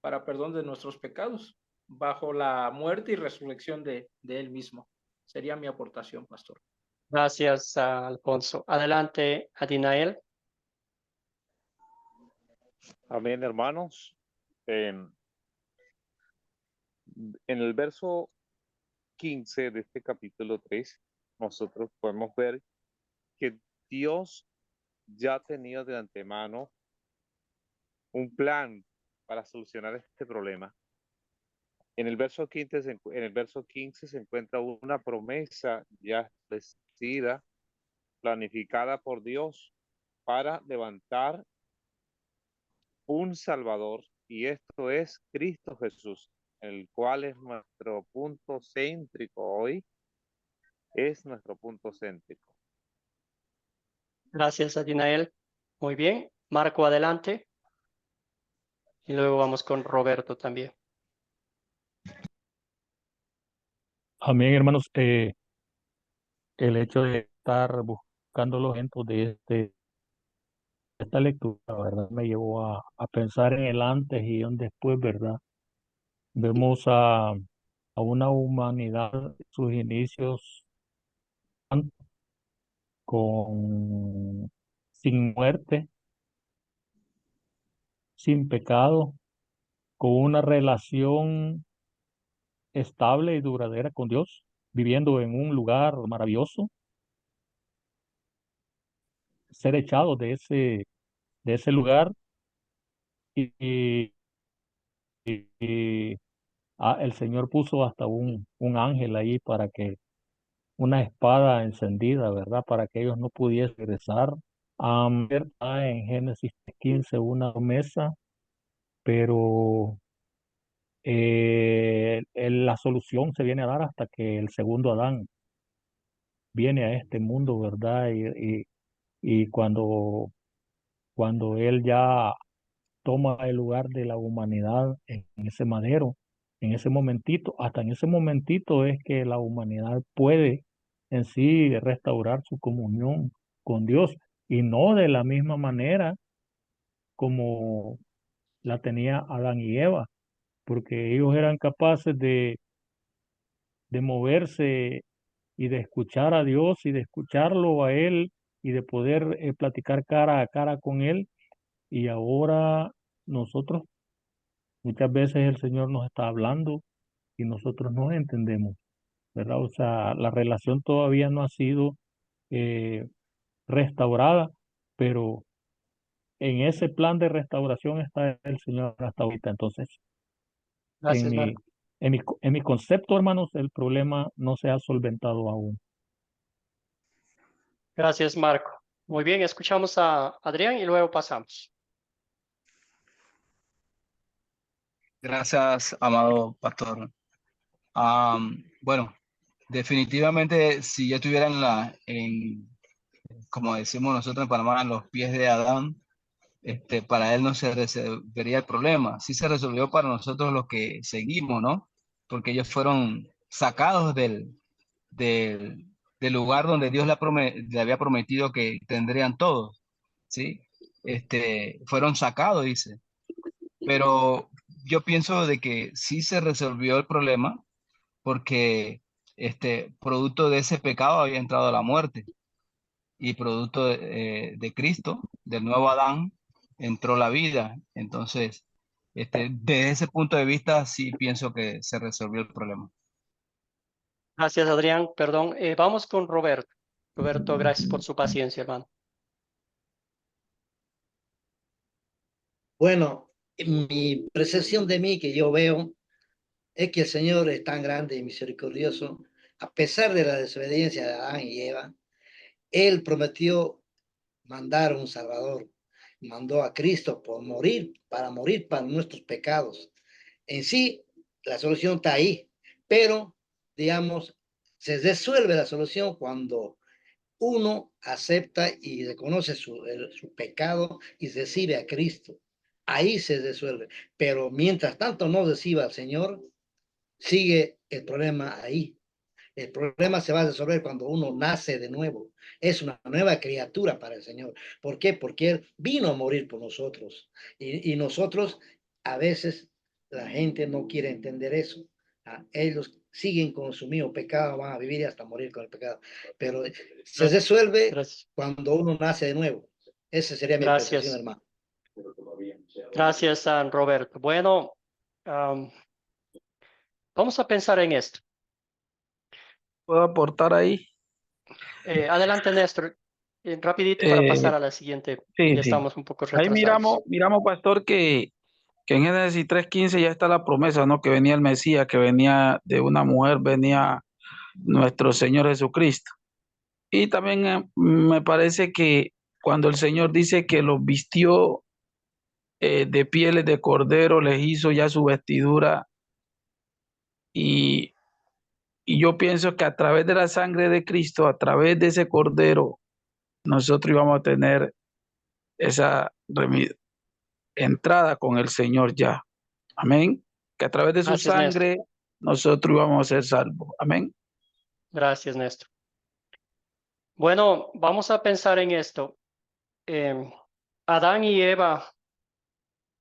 para perdón de nuestros pecados, bajo la muerte y resurrección de Él mismo. Sería mi aportación, pastor.
Gracias, Alfonso. Adelante, Adinael.
Amén, hermanos. En el verso 15 de este capítulo 3, nosotros podemos ver que Dios ya tenía de antemano un plan para solucionar este problema. En el verso 15 se encuentra una promesa ya establecida, planificada por Dios para levantar un Salvador y esto es Cristo Jesús, el cual es nuestro punto céntrico hoy, es nuestro punto céntrico.
Gracias, Adinael. Muy bien. Marco, adelante. Y luego vamos con Roberto también.
Amén, hermanos. El hecho de estar buscando los ejemplos de esta lectura, ¿verdad? Me llevó a pensar en el antes y un después, ¿verdad? Vemos a una humanidad en sus inicios sin muerte, sin pecado, con una relación estable y duradera con Dios, viviendo en un lugar maravilloso, ser echados de ese lugar y, y- y, el Señor puso hasta un ángel ahí para que una espada encendida, ¿verdad? Para que ellos no pudiesen regresar. En Génesis 15 una promesa, pero la solución se viene a dar hasta que el segundo Adán viene a este mundo, ¿verdad? Y cuando él ya toma el lugar de la humanidad en ese madero, en ese momentito, hasta en ese momentito es que la humanidad puede en sí restaurar su comunión con Dios y no de la misma manera como la tenía Adán y Eva, porque ellos eran capaces de moverse y de escuchar a Dios y de escucharlo a Él y de poder platicar cara a cara con Él. Y ahora nosotros, muchas veces el Señor nos está hablando y nosotros no entendemos, ¿verdad? O sea, la relación todavía no ha sido eh, restaurada, pero en ese plan de restauración está el Señor hasta ahorita. Entonces, en
Gracias,
mi,
Marco.
en mi concepto, hermanos, el problema no se ha solventado aún.
Gracias, Marco. Muy bien, escuchamos a Adrián y luego pasamos.
Gracias, amado pastor. Bueno, definitivamente si yo estuviera como decimos nosotros en Panamá, en los pies de Adán, para él no se resolvería el problema. Sí se resolvió para nosotros los que seguimos, ¿no? Porque ellos fueron sacados del, del lugar donde Dios le había prometido que tendrían todos, ¿sí? Fueron sacados, dice. Pero yo pienso de que sí se resolvió el problema porque producto de ese pecado había entrado la muerte y producto de Cristo, del nuevo Adán, entró la vida. Entonces, desde ese punto de vista, sí pienso que se resolvió el problema.
Gracias, Adrián. Perdón. Vamos con Roberto. Roberto, gracias por su paciencia, hermano.
Bueno, mi percepción de mí que yo veo es que el Señor es tan grande y misericordioso, a pesar de la desobediencia de Adán y Eva, Él prometió mandar un Salvador, mandó a Cristo por morir para nuestros pecados. En sí, la solución está ahí, pero, digamos, se resuelve la solución cuando uno acepta y reconoce su pecado y recibe a Cristo. Ahí se resuelve. Pero mientras tanto no reciba al Señor, sigue el problema ahí. El problema se va a resolver cuando uno nace de nuevo. Es una nueva criatura para el Señor. ¿Por qué? Porque Él vino a morir por nosotros. Y nosotros, a veces, la gente no quiere entender eso. Ellos siguen con su mismo pecado, van a vivir hasta morir con el pecado. Pero se resuelve cuando uno nace de nuevo. Esa sería mi percepción,
Gracias.
hermano.
Gracias, Roberto. Bueno, vamos a pensar en esto.
¿Puedo aportar ahí?
Adelante, Néstor. Rapidito para pasar a la siguiente.
Sí,
Ya
sí.
estamos un poco
Ahí
retrasados.
miramos, pastor, que en Génesis 3:15 ya está la promesa, ¿no? Que venía el Mesías, que venía de una mujer, venía nuestro Señor Jesucristo. Y también me parece que cuando el Señor dice que los vistió de pieles de cordero, les hizo ya su vestidura y, y yo pienso que a través de la sangre de Cristo, a través de ese cordero, nosotros íbamos a tener esa entrada con el Señor ya. Amén. Que a través de su
Gracias, Néstor.
sangre nosotros íbamos a ser salvos. Amén.
Gracias, Néstor. Bueno, vamos a pensar en esto. Adán y Eva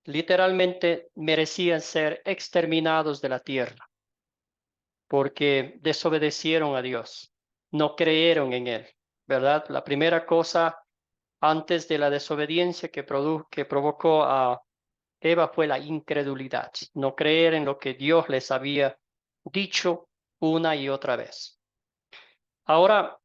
literalmente merecían ser exterminados de la tierra porque desobedecieron a Dios, no creyeron en Él, ¿verdad? La primera cosa antes de la desobediencia que provocó a Eva fue la incredulidad, no creer en lo que Dios les había dicho una y otra vez. Ahora,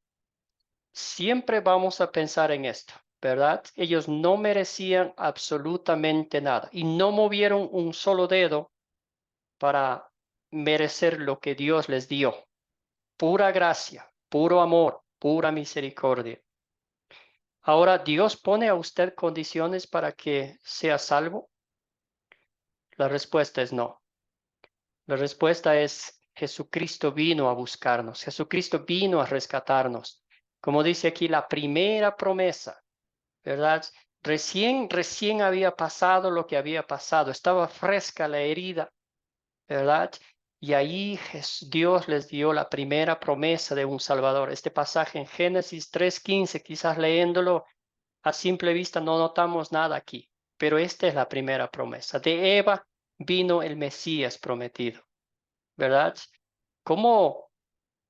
siempre vamos a pensar en esto, ¿verdad? Ellos no merecían absolutamente nada y no movieron un solo dedo para merecer lo que Dios les dio. Pura gracia, puro amor, pura misericordia. Ahora, ¿Dios pone a usted condiciones para que sea salvo? La respuesta es no. La respuesta es Jesucristo vino a buscarnos. Jesucristo vino a rescatarnos. Como dice aquí, la primera promesa, ¿verdad? Recién había pasado lo que había pasado. Estaba fresca la herida, ¿verdad? Y ahí Dios les dio la primera promesa de un Salvador. Este pasaje en Génesis 3:15, quizás leyéndolo a simple vista no notamos nada aquí, pero esta es la primera promesa. De Eva vino el Mesías prometido, ¿verdad? ¿Cómo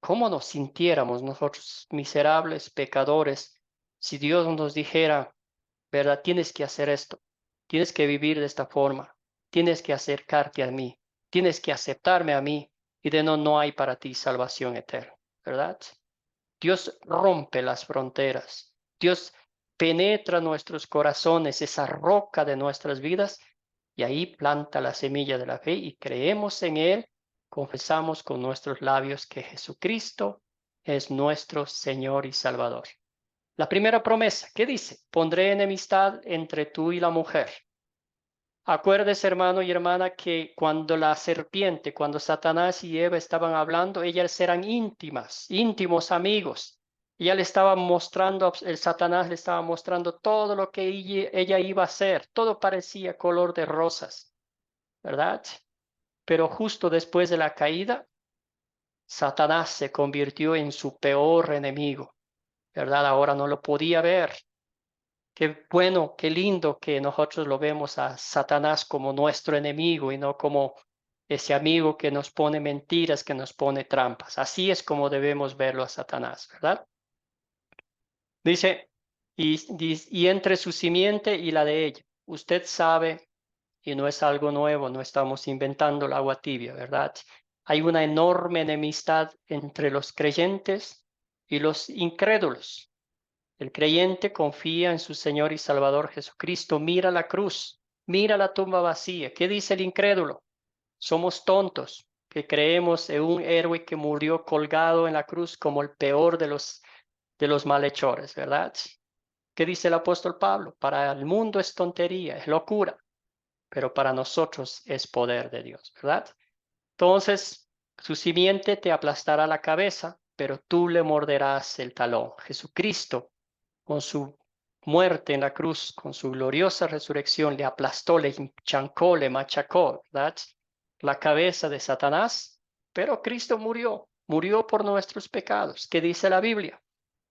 nos sintiéramos nosotros, miserables pecadores, si Dios nos dijera, ¿verdad? Tienes que hacer esto, tienes que vivir de esta forma, tienes que acercarte a mí, tienes que aceptarme a mí, y de no hay para ti salvación eterna, ¿verdad? Dios rompe las fronteras, Dios penetra nuestros corazones, esa roca de nuestras vidas, y ahí planta la semilla de la fe y creemos en Él, confesamos con nuestros labios que Jesucristo es nuestro Señor y Salvador. La primera promesa, ¿qué dice? Pondré enemistad entre tú y la mujer. Acuérdese, hermano y hermana, que cuando la serpiente, cuando Satanás y Eva estaban hablando, ellas eran íntimos amigos. Ella le estaba mostrando, el Satanás le estaba mostrando todo lo que ella iba a hacer. Todo parecía color de rosas, ¿verdad? Pero justo después de la caída, Satanás se convirtió en su peor enemigo, ¿verdad? Ahora no lo podía ver. Qué bueno, qué lindo que nosotros lo vemos a Satanás como nuestro enemigo y no como ese amigo que nos pone mentiras, que nos pone trampas. Así es como debemos verlo a Satanás, ¿verdad? Dice, y entre su simiente y la de ella. Usted sabe, y no es algo nuevo, no estamos inventando el agua tibia, ¿verdad? Hay una enorme enemistad entre los creyentes y los incrédulos. El creyente confía en su Señor y Salvador Jesucristo. Mira la cruz, mira la tumba vacía. ¿Qué dice el incrédulo? Somos tontos que creemos en un héroe que murió colgado en la cruz como el peor de los malhechores, ¿verdad? ¿Qué dice el apóstol Pablo? Para el mundo es tontería, es locura, pero para nosotros es poder de Dios, ¿verdad? Entonces, su simiente te aplastará la cabeza, pero tú le morderás el talón. Jesucristo, con su muerte en la cruz, con su gloriosa resurrección, le aplastó, le chancó, le machacó, ¿verdad? La cabeza de Satanás, pero Cristo murió por nuestros pecados. ¿Qué dice la Biblia?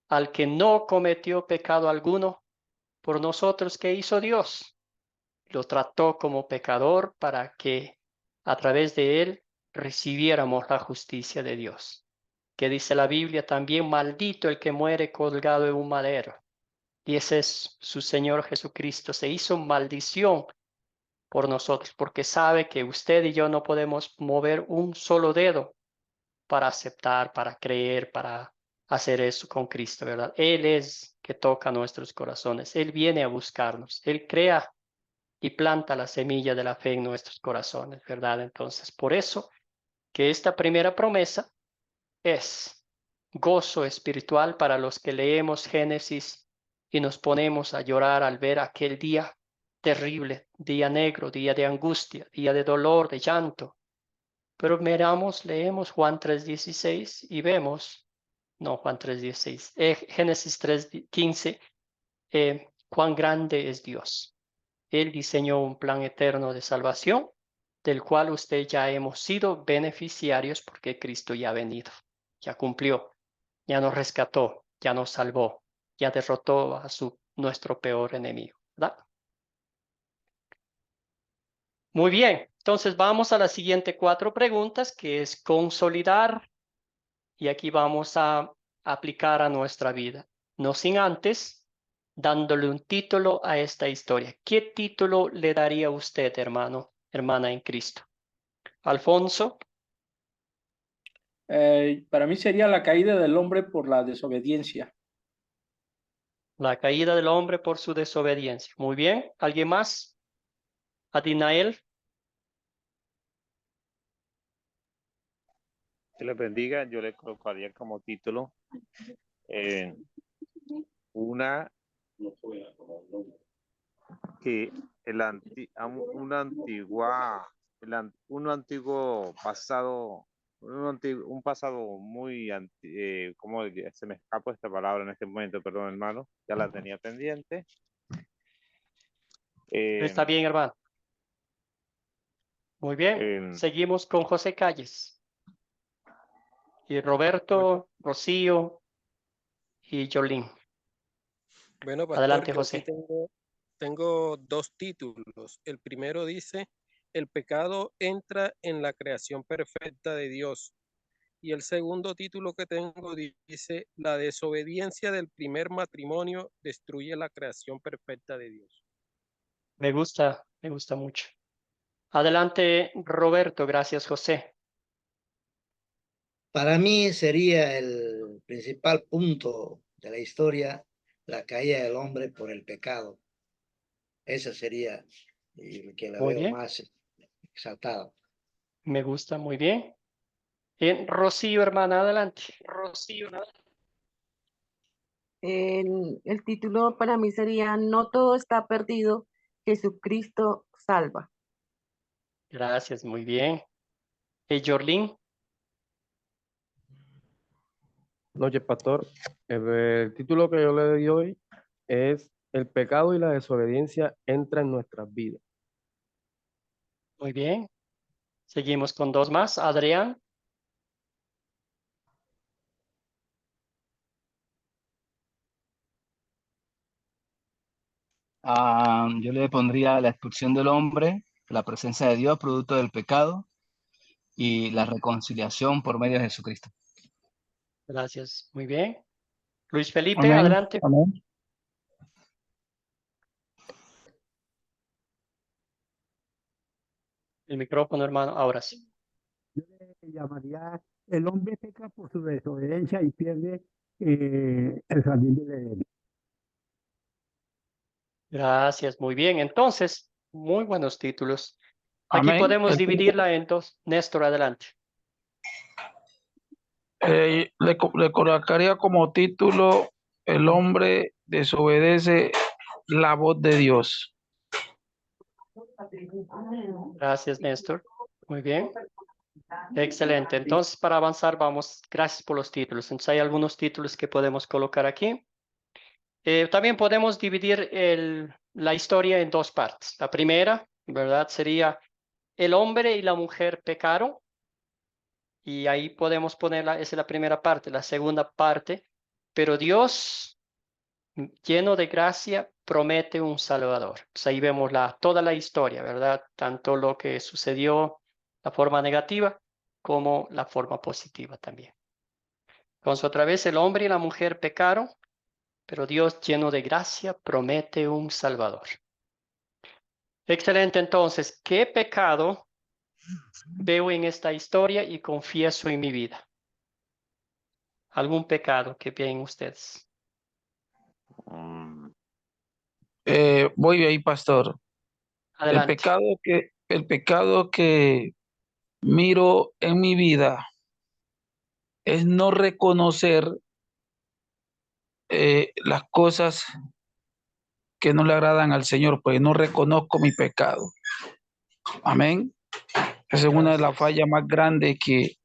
Al que no cometió pecado alguno, por nosotros, ¿qué hizo Dios? Lo trató como pecador para que a través de él recibiéramos la justicia de Dios. ¿Qué dice la Biblia? También maldito el que muere colgado en un madero. Y ese es su Señor Jesucristo. Se hizo maldición por nosotros porque sabe que usted y yo no podemos mover un solo dedo para aceptar, para creer, para hacer eso con Cristo, ¿verdad? Él es que toca nuestros corazones. Él viene a buscarnos. Él crea y planta la semilla de la fe en nuestros corazones, ¿verdad? Entonces, por eso que esta primera promesa es gozo espiritual para los que leemos Génesis y nos ponemos a llorar al ver aquel día terrible, día negro, día de angustia, día de dolor, de llanto. Pero leemos Juan 3:16 y vemos, no Juan 3:16, Génesis 3:15, cuán grande es Dios. Él diseñó un plan eterno de salvación, del cual usted ya hemos sido beneficiarios porque Cristo ya ha venido, ya cumplió, ya nos rescató, ya nos salvó, ya derrotó a nuestro peor enemigo, ¿verdad? Muy bien, entonces vamos a las siguientes 4 preguntas, que es consolidar, y aquí vamos a aplicar a nuestra vida, no sin antes dándole un título a esta historia. ¿Qué título le daría usted, hermano, hermana en Cristo? Alfonso.
Para mí sería la caída del hombre por la desobediencia.
La caída del hombre por su desobediencia. Muy bien. ¿Alguien más? Adinael.
Que les bendiga, yo le colocaría como título una que un antiguo pasado, un pasado muy como se me escapa esta palabra en este momento, perdón hermano, ya la tenía pendiente.
Está bien, hermano. Muy bien. Seguimos con José Calles. Y Roberto, Rocío y Jolín.
Bueno, pastor,
Adelante,
yo aquí
José.
tengo 2 títulos. El primero dice, el pecado entra en la creación perfecta de Dios. Y el segundo título que tengo dice, la desobediencia del primer matrimonio destruye la creación perfecta de Dios.
Me gusta mucho. Adelante, Roberto. Gracias, José.
Para mí sería el principal punto de la historia la caída del hombre por el pecado. Esa sería el que la
Muy
veo
bien.
más exaltada.
Me gusta, muy bien. Rocío, hermana, adelante. Rocío,
El título para mí sería No todo está perdido, Jesucristo salva.
gracias, muy bien. Jorlin.
Noche, pastor. El título que yo le doy hoy es El pecado y la desobediencia entran en nuestras vidas.
Muy bien. Seguimos con 2 más. Adrián.
Yo le pondría la expulsión del hombre, la presencia de Dios, producto del pecado, y la reconciliación por medio de Jesucristo.
Gracias, muy bien. Luis Felipe,
Amén.
adelante.
Amén.
El micrófono, hermano, ahora sí.
Yo le llamaría, el hombre peca por su desobediencia y pierde el jardín del Edén.
Gracias, muy bien. Entonces, muy buenos títulos. Aquí
Amén.
podemos dividirla en 2. Néstor, adelante.
Le colocaría como título El hombre desobedece la voz de Dios.
Gracias, Néstor. Muy bien. Excelente. Entonces, para avanzar, gracias por los títulos. Entonces, hay algunos títulos que podemos colocar aquí. También podemos dividir la historia en 2 partes. La primera, ¿verdad? Sería el hombre y la mujer pecaron. Y ahí podemos ponerla, esa es la primera parte. La segunda parte, pero Dios, lleno de gracia, promete un Salvador. Pues ahí vemos toda la historia, ¿verdad? Tanto lo que sucedió, la forma negativa, como la forma positiva también. Entonces, otra vez, el hombre y la mujer pecaron, pero Dios, lleno de gracia, promete un Salvador. Excelente, entonces, ¿qué pecado veo en esta historia y confieso en mi vida? ¿Algún pecado que ven ustedes?
Voy ahí, pastor.
Adelante.
El pecado que miro en mi vida es no reconocer las cosas que no le agradan al Señor, pues no reconozco mi pecado. Amén. Esa es una de las fallas más grandes que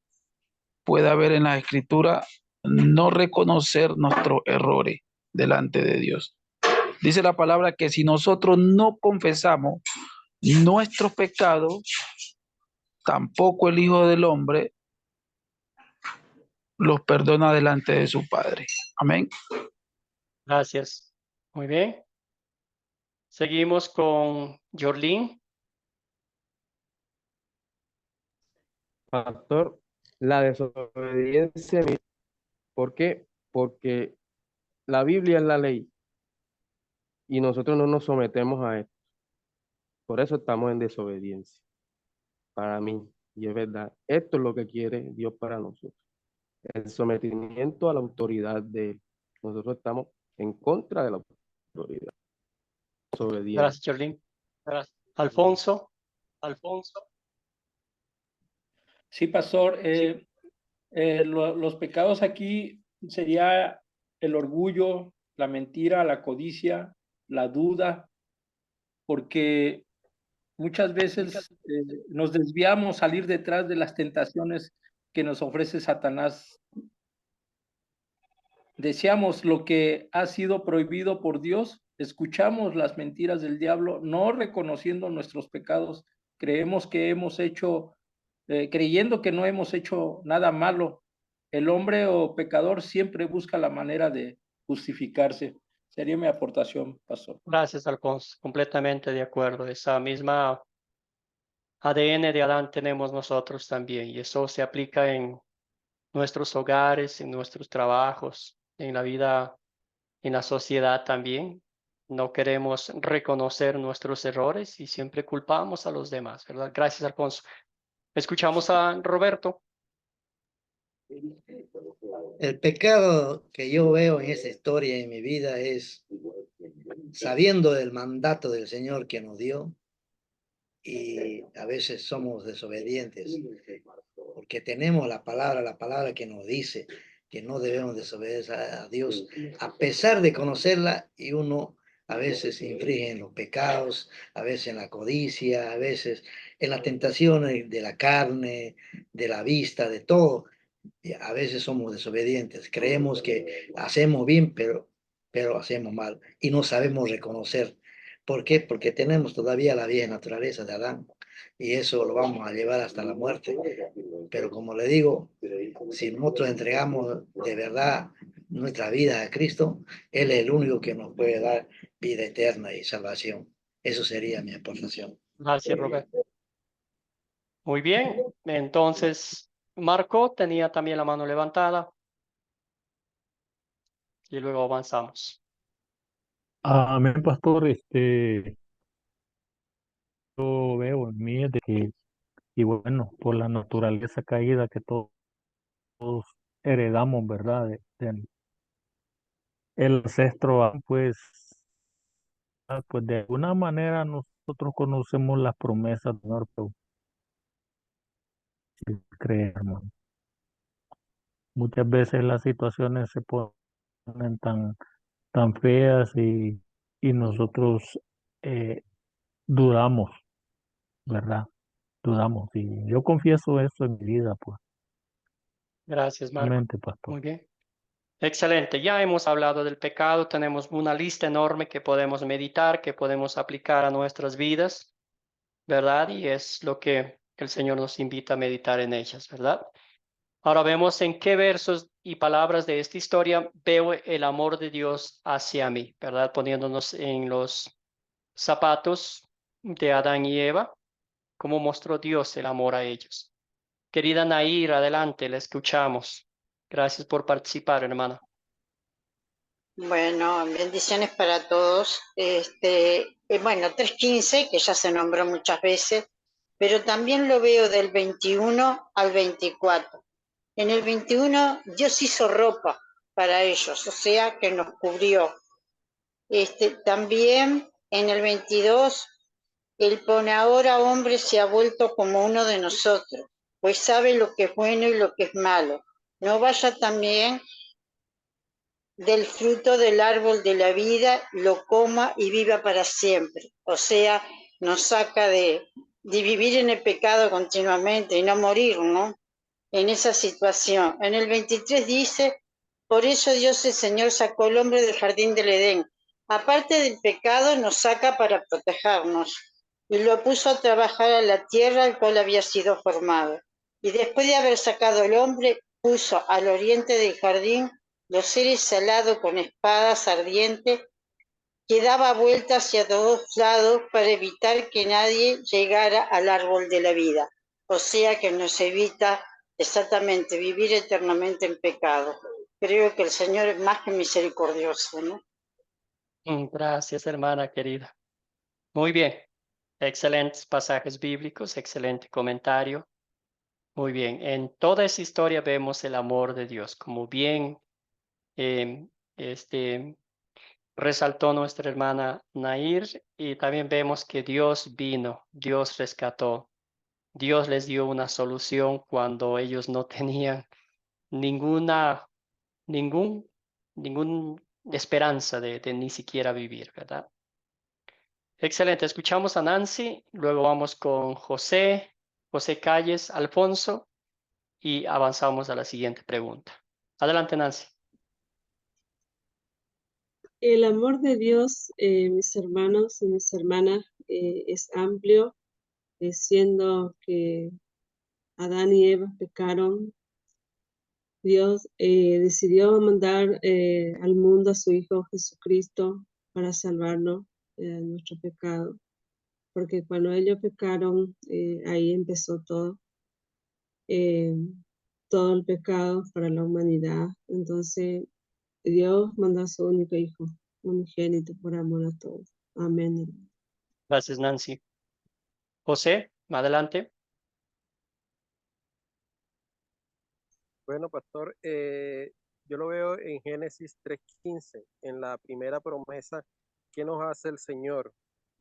puede haber en la Escritura, no reconocer nuestros errores delante de Dios. Dice la palabra que si nosotros no confesamos nuestros pecados, tampoco el Hijo del Hombre los perdona delante de su Padre. Amén.
Gracias. Muy bien. Seguimos con Jorlin.
Pastor, la desobediencia, ¿por qué? Porque la Biblia es la ley y nosotros no nos sometemos a esto. Por eso estamos en desobediencia. Para mí, y es verdad, esto es lo que quiere Dios para nosotros. El sometimiento a la autoridad de Él. Nosotros estamos en contra de la autoridad. Desobediencia.
Gracias, Jorlin. Gracias. Alfonso. Alfonso.
Sí, pastor. Los pecados aquí sería el orgullo, la mentira, la codicia, la duda, porque muchas veces nos desviamos a salir detrás de las tentaciones que nos ofrece Satanás. Deseamos lo que ha sido prohibido por Dios, escuchamos las mentiras del diablo, no reconociendo nuestros pecados, creemos que hemos hecho, creyendo que no hemos hecho nada malo. El hombre o pecador siempre busca la manera de justificarse. Sería mi aportación, pastor.
Gracias, Alfonso. Completamente de acuerdo. Esa misma ADN de Adán tenemos nosotros también, y eso se aplica en nuestros hogares, en nuestros trabajos, en la vida, en la sociedad también. No queremos reconocer nuestros errores y siempre culpamos a los demás, ¿verdad? Gracias, Alfonso. Escuchamos a Roberto.
El pecado que yo veo en esa historia en mi vida es sabiendo del mandato del Señor que nos dio, y a veces somos desobedientes porque tenemos la palabra que nos dice que no debemos desobedecer a Dios a pesar de conocerla, y uno a veces infringe en los pecados, a veces en la codicia, a veces en las tentaciones de la carne, de la vista, de todo. Y a veces somos desobedientes, creemos que hacemos bien, pero hacemos mal y no sabemos reconocer. ¿Por qué? Porque tenemos todavía la vieja naturaleza de Adán y eso lo vamos a llevar hasta la muerte. Pero como le digo, si nosotros entregamos de verdad nuestra vida a Cristo, Él es el único que nos puede dar vida eterna y salvación. Eso sería mi aportación.
Gracias, Roberto. Muy bien. Entonces, Marco tenía también la mano levantada. Y luego avanzamos.
Amén, pastor. Yo veo en mí es de que, y bueno, por la naturaleza caída que todos heredamos, ¿verdad? El ancestro, pues, pues de alguna manera nosotros conocemos las promesas del Señor, pero sin creer, hermano. Muchas veces las situaciones se ponen tan feas y nosotros dudamos, ¿verdad? Dudamos. Y yo confieso eso en mi vida, pues.
Gracias, Marco.
Realmente, pastor.
Muy bien. Excelente. Ya hemos hablado del pecado. Tenemos una lista enorme que podemos meditar, que podemos aplicar a nuestras vidas, ¿verdad? Y es lo que el Señor nos invita a meditar en ellas, ¿verdad? Ahora vemos en qué versos y palabras de esta historia veo el amor de Dios hacia mí, ¿verdad? Poniéndonos en los zapatos de Adán y Eva, cómo mostró Dios el amor a ellos. Querida Nair, adelante, la escuchamos. Gracias por participar, hermana.
Bueno, bendiciones para todos. Bueno, 3:15, que ya se nombró muchas veces, pero también lo veo del 21 al 24. En el 21 Dios hizo ropa para ellos, o sea que nos cubrió. También en el 22, Él pone ahora hombre se ha vuelto como uno de nosotros, pues sabe lo que es bueno y lo que es malo. No vaya también del fruto del árbol de la vida, lo coma y viva para siempre. O sea, nos saca de vivir en el pecado continuamente y no morir, ¿no? En esa situación. En el 23 dice, por eso Dios el Señor sacó al hombre del jardín del Edén. Aparte del pecado, nos saca para protegernos y lo puso a trabajar a la tierra al cual había sido formado. Y después de haber sacado al hombre, puso al oriente del jardín los seres alados con espadas ardientes que daba vueltas hacia todos lados para evitar que nadie llegara al árbol de la vida. O sea que nos evita exactamente vivir eternamente en pecado. Creo que el Señor es más que misericordioso, ¿no?
Gracias, hermana querida. Muy bien. Excelentes pasajes bíblicos, excelente comentario. Muy bien. En toda esa historia vemos el amor de Dios, como bien resaltó nuestra hermana Nair, y también vemos que Dios vino, Dios rescató, Dios les dio una solución cuando ellos no tenían ninguna esperanza de ni siquiera vivir, ¿verdad? Excelente, escuchamos a Nancy, luego vamos con José Calles, Alfonso, y avanzamos a la siguiente pregunta. Adelante, Nancy.
El amor de Dios, mis hermanos y mis hermanas, es amplio, siendo que Adán y Eva pecaron. Dios decidió mandar al mundo a su Hijo Jesucristo para salvarnos de nuestro pecado, porque cuando ellos pecaron, ahí empezó todo el pecado para la humanidad. Entonces, Dios mandó a su único Hijo, unigénito, por amor a todos. Amén.
Gracias, Nancy. José, adelante.
Bueno, pastor, yo lo veo en Génesis 3:15, en la primera promesa que nos hace el Señor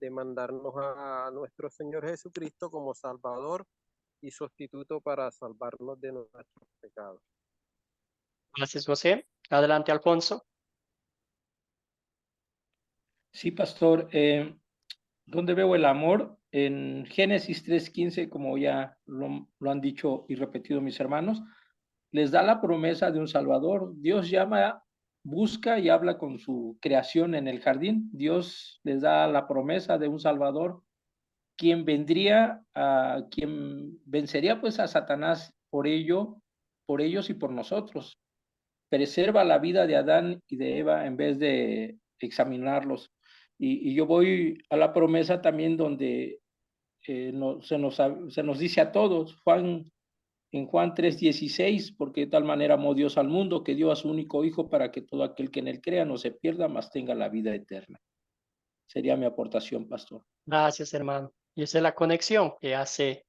de mandarnos a nuestro Señor Jesucristo como Salvador y sustituto para salvarnos de nuestros pecados.
Gracias, José. Adelante, Alfonso.
Sí, pastor. ¿Dónde veo el amor? En Génesis 3:15, como ya lo han dicho y repetido mis hermanos, les da la promesa de un Salvador. Dios llama, busca y habla con su creación en el jardín. Dios les da la promesa de un Salvador, quien vencería pues a Satanás por ellos y por nosotros. Preserva la vida de Adán y de Eva en vez de examinarlos. Y yo voy a la promesa también donde se nos dice a todos, en Juan 3:16, porque de tal manera amó Dios al mundo que dio a su único Hijo para que todo aquel que en él crea no se pierda, mas tenga la vida eterna. Sería mi aportación, pastor.
Gracias, hermano. Y esa es la conexión que hace,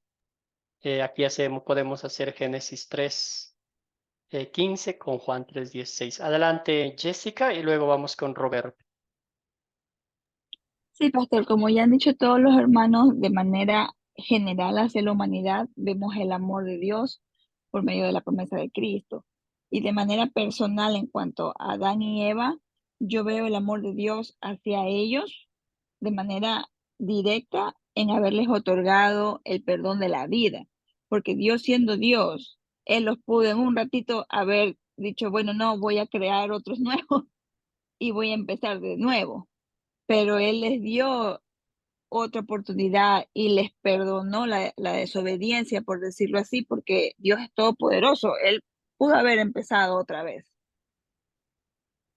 aquí podemos hacer Génesis 3:15 con Juan 3:16. Adelante, Jessica, y luego vamos con Roberto.
Sí, pastor, como ya han dicho todos los hermanos, de manera general hacia la humanidad, vemos el amor de Dios por medio de la promesa de Cristo. Y de manera personal, en cuanto a Adán y Eva, yo veo el amor de Dios hacia ellos de manera directa en haberles otorgado el perdón de la vida. Porque Dios siendo Dios, Él los pudo en un ratito haber dicho, bueno, no, voy a crear otros nuevos y voy a empezar de nuevo. Pero Él les dio otra oportunidad y les perdonó la desobediencia, por decirlo así, porque Dios es todopoderoso. Él pudo haber empezado otra vez.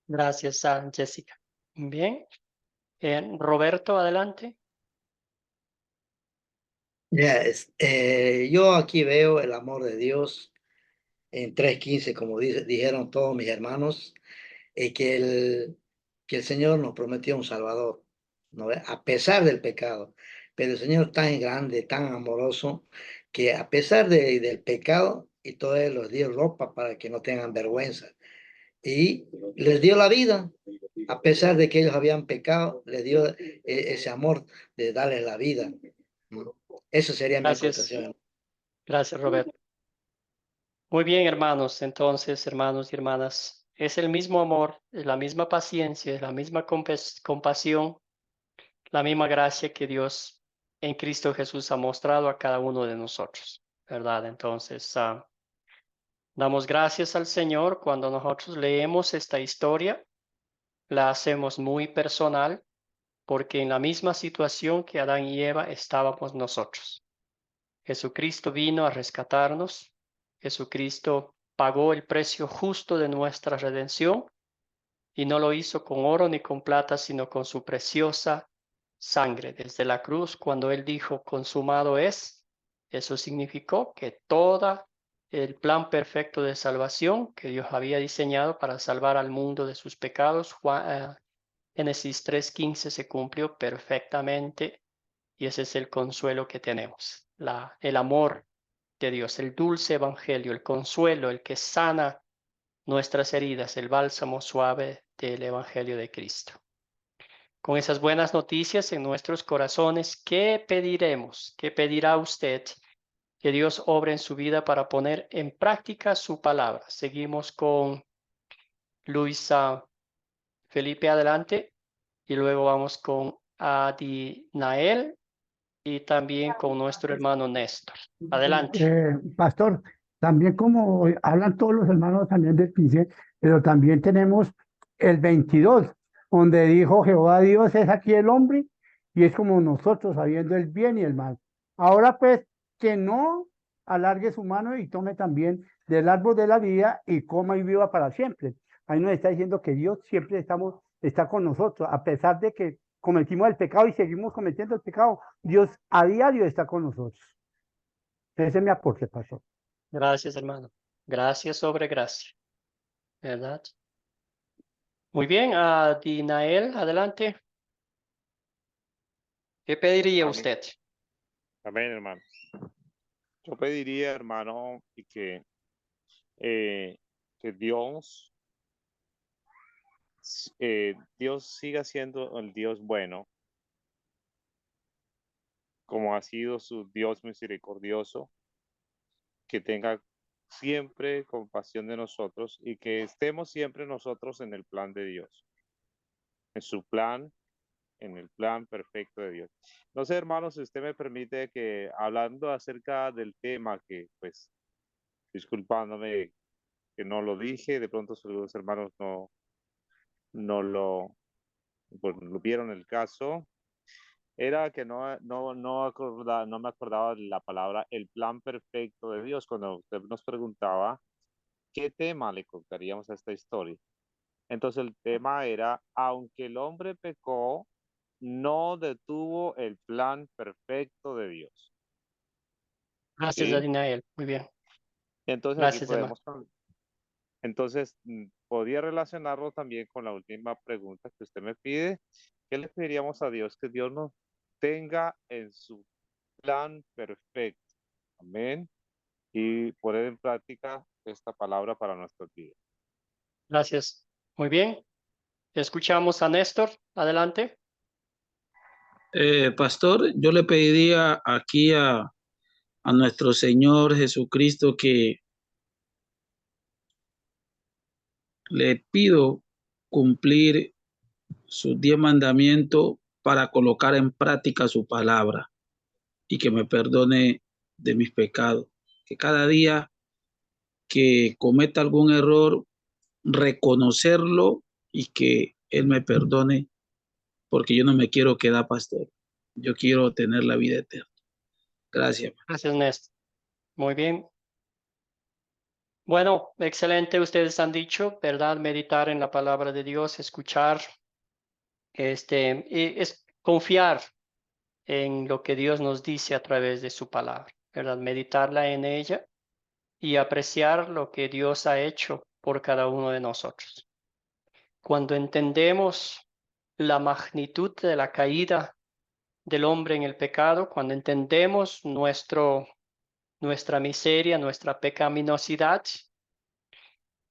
Gracias, Jessica. Bien. Roberto, adelante.
Yo aquí veo el amor de Dios en 3:15, como dijeron todos mis hermanos, que el Señor nos prometió un Salvador, ¿no? A pesar del pecado. Pero el Señor es tan grande, tan amoroso, que a pesar del pecado, y todo Él los dio ropa para que no tengan vergüenza. Y les dio la vida, a pesar de que ellos habían pecado, les dio ese amor de darles la vida. Eso sería mi aportación.
Gracias, Roberto. Muy bien, hermanos. Entonces, hermanos y hermanas, es el mismo amor, es la misma paciencia, es la misma compasión, la misma gracia que Dios en Cristo Jesús ha mostrado a cada uno de nosotros, ¿verdad? Entonces, damos gracias al Señor cuando nosotros leemos esta historia, la hacemos muy personal, porque en la misma situación que Adán y Eva estábamos nosotros. Jesucristo vino a rescatarnos, Jesucristo pagó el precio justo de nuestra redención y no lo hizo con oro ni con plata, sino con su preciosa sangre. Desde la cruz, cuando Él dijo, consumado es, eso significó que todo el plan perfecto de salvación que Dios había diseñado para salvar al mundo de sus pecados, Génesis 3:15 se cumplió perfectamente y ese es el consuelo que tenemos, el amor de Dios, el dulce evangelio, el consuelo, el que sana nuestras heridas, el bálsamo suave del evangelio de Cristo. Con esas buenas noticias en nuestros corazones, ¿qué pediremos? ¿Qué pedirá usted que Dios obre en su vida para poner en práctica su palabra? Seguimos con Luisa Felipe, adelante, y luego vamos con Adinael y también con nuestro hermano Néstor. Adelante.
Pastor, también como hablan todos los hermanos también del 15, pero también tenemos el 22, donde dijo Jehová Dios es aquí el hombre y es como nosotros sabiendo el bien y el mal. Ahora pues que no alargue su mano y tome también del árbol de la vida y coma y viva para siempre. Ahí nos está diciendo que Dios siempre está con nosotros, a pesar de que cometimos el pecado y seguimos cometiendo el pecado. Dios a diario está con nosotros. Ese es mi aporte, pastor.
Gracias, hermano. Gracias sobre gracia. ¿Verdad? Muy bien, Adinael, adelante. ¿Qué pediría
Amén.
usted?
Amén, hermano. Yo pediría, hermano, y que Dios siga siendo el Dios bueno, como ha sido su Dios misericordioso, que tenga siempre compasión de nosotros y que estemos siempre nosotros en el plan de Dios, en su plan, en el plan perfecto de Dios. No sé, hermanos, si usted me permite que hablando acerca del tema que, pues, disculpándome que no lo dije, de pronto los hermanos no lo, pues, lo vieron el caso, era que no me acordaba de la palabra el plan perfecto de Dios cuando usted nos preguntaba qué tema le contaríamos a esta historia. Entonces el tema era, aunque el hombre pecó, no detuvo el plan perfecto de Dios.
Gracias,
¿Sí?
Adinael. Muy bien.
Entonces aquí
Gracias, hermano.
podemos... Entonces, podría relacionarlo también con la última pregunta que usted me pide. ¿Qué le pediríamos a Dios? Que Dios nos tenga en su plan perfecto. Amén. Y poner en práctica esta palabra para nuestros días.
Gracias. Muy bien. Escuchamos a Néstor. Adelante.
Pastor, yo le pediría aquí a nuestro Señor Jesucristo que le pido cumplir sus 10 mandamientos para colocar en práctica su palabra y que me perdone de mis pecados. Que cada día que cometa algún error, reconocerlo y que Él me perdone, porque yo no me quiero quedar pastor. Yo quiero tener la vida eterna. Gracias.
Gracias, Néstor. Muy bien. Bueno, excelente. Ustedes han dicho, ¿verdad? Meditar en la palabra de Dios, escuchar, es confiar en lo que Dios nos dice a través de su palabra, ¿verdad? Meditarla en ella y apreciar lo que Dios ha hecho por cada uno de nosotros. Cuando entendemos la magnitud de la caída del hombre en el pecado, cuando entendemos nuestra miseria, nuestra pecaminosidad,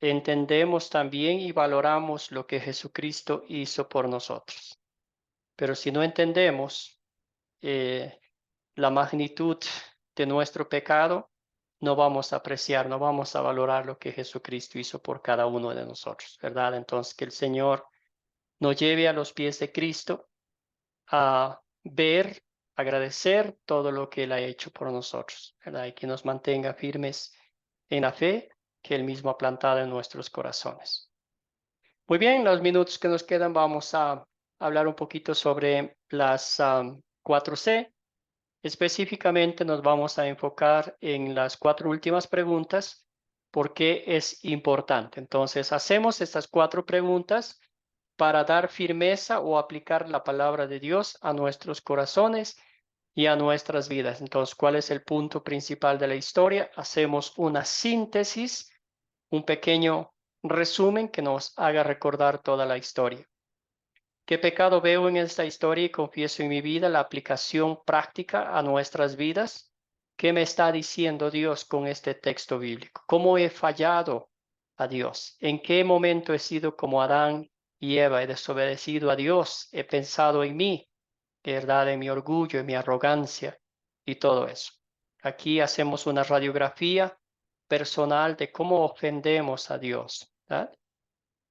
entendemos también y valoramos lo que Jesucristo hizo por nosotros. Pero si no entendemos la magnitud de nuestro pecado, no vamos a apreciar, no vamos a valorar lo que Jesucristo hizo por cada uno de nosotros, ¿verdad? Entonces, que el Señor nos lleve a los pies de Cristo a ver, agradecer todo lo que Él ha hecho por nosotros, ¿verdad? Y que nos mantenga firmes en la fe que Él mismo ha plantado en nuestros corazones. Muy bien, los minutos que nos quedan vamos a hablar un poquito sobre las 4C. Específicamente nos vamos a enfocar en las 4 últimas preguntas porque es importante. Entonces, hacemos estas 4 preguntas para dar firmeza o aplicar la palabra de Dios a nuestros corazones y a nuestras vidas. Entonces, ¿cuál es el punto principal de la historia? Hacemos una síntesis, un pequeño resumen que nos haga recordar toda la historia. ¿Qué pecado veo en esta historia y confieso en mi vida la aplicación práctica a nuestras vidas? ¿Qué me está diciendo Dios con este texto bíblico? ¿Cómo he fallado a Dios? ¿En qué momento he sido como Adán y Eva? He desobedecido a Dios, he pensado en mí, ¿verdad? En mi orgullo, en mi arrogancia y todo eso. Aquí hacemos una radiografía personal de cómo ofendemos a Dios, ¿verdad?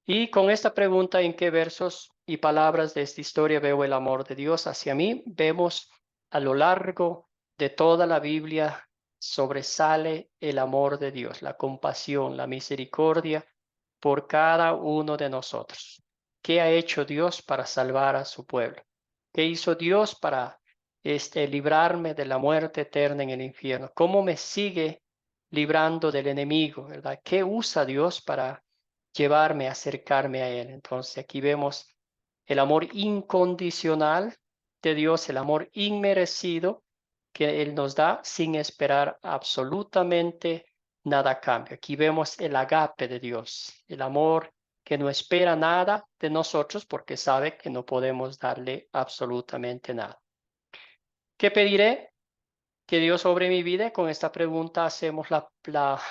Y con esta pregunta, ¿en qué versos y palabras de esta historia veo el amor de Dios hacia mí? Vemos a lo largo de toda la Biblia sobresale el amor de Dios, la compasión, la misericordia por cada uno de nosotros. ¿Qué ha hecho Dios para salvar a su pueblo? ¿Qué hizo Dios para librarme de la muerte eterna en el infierno? ¿Cómo me sigue librando del enemigo, verdad? ¿Qué usa Dios para llevarme, acercarme a Él? Entonces aquí vemos el amor incondicional de Dios, el amor inmerecido que Él nos da sin esperar absolutamente nada a cambio. Aquí vemos el agape de Dios, el amor que no espera nada de nosotros porque sabe que no podemos darle absolutamente nada. ¿Qué pediré? Que Dios obre mi vida. Con esta pregunta hacemos la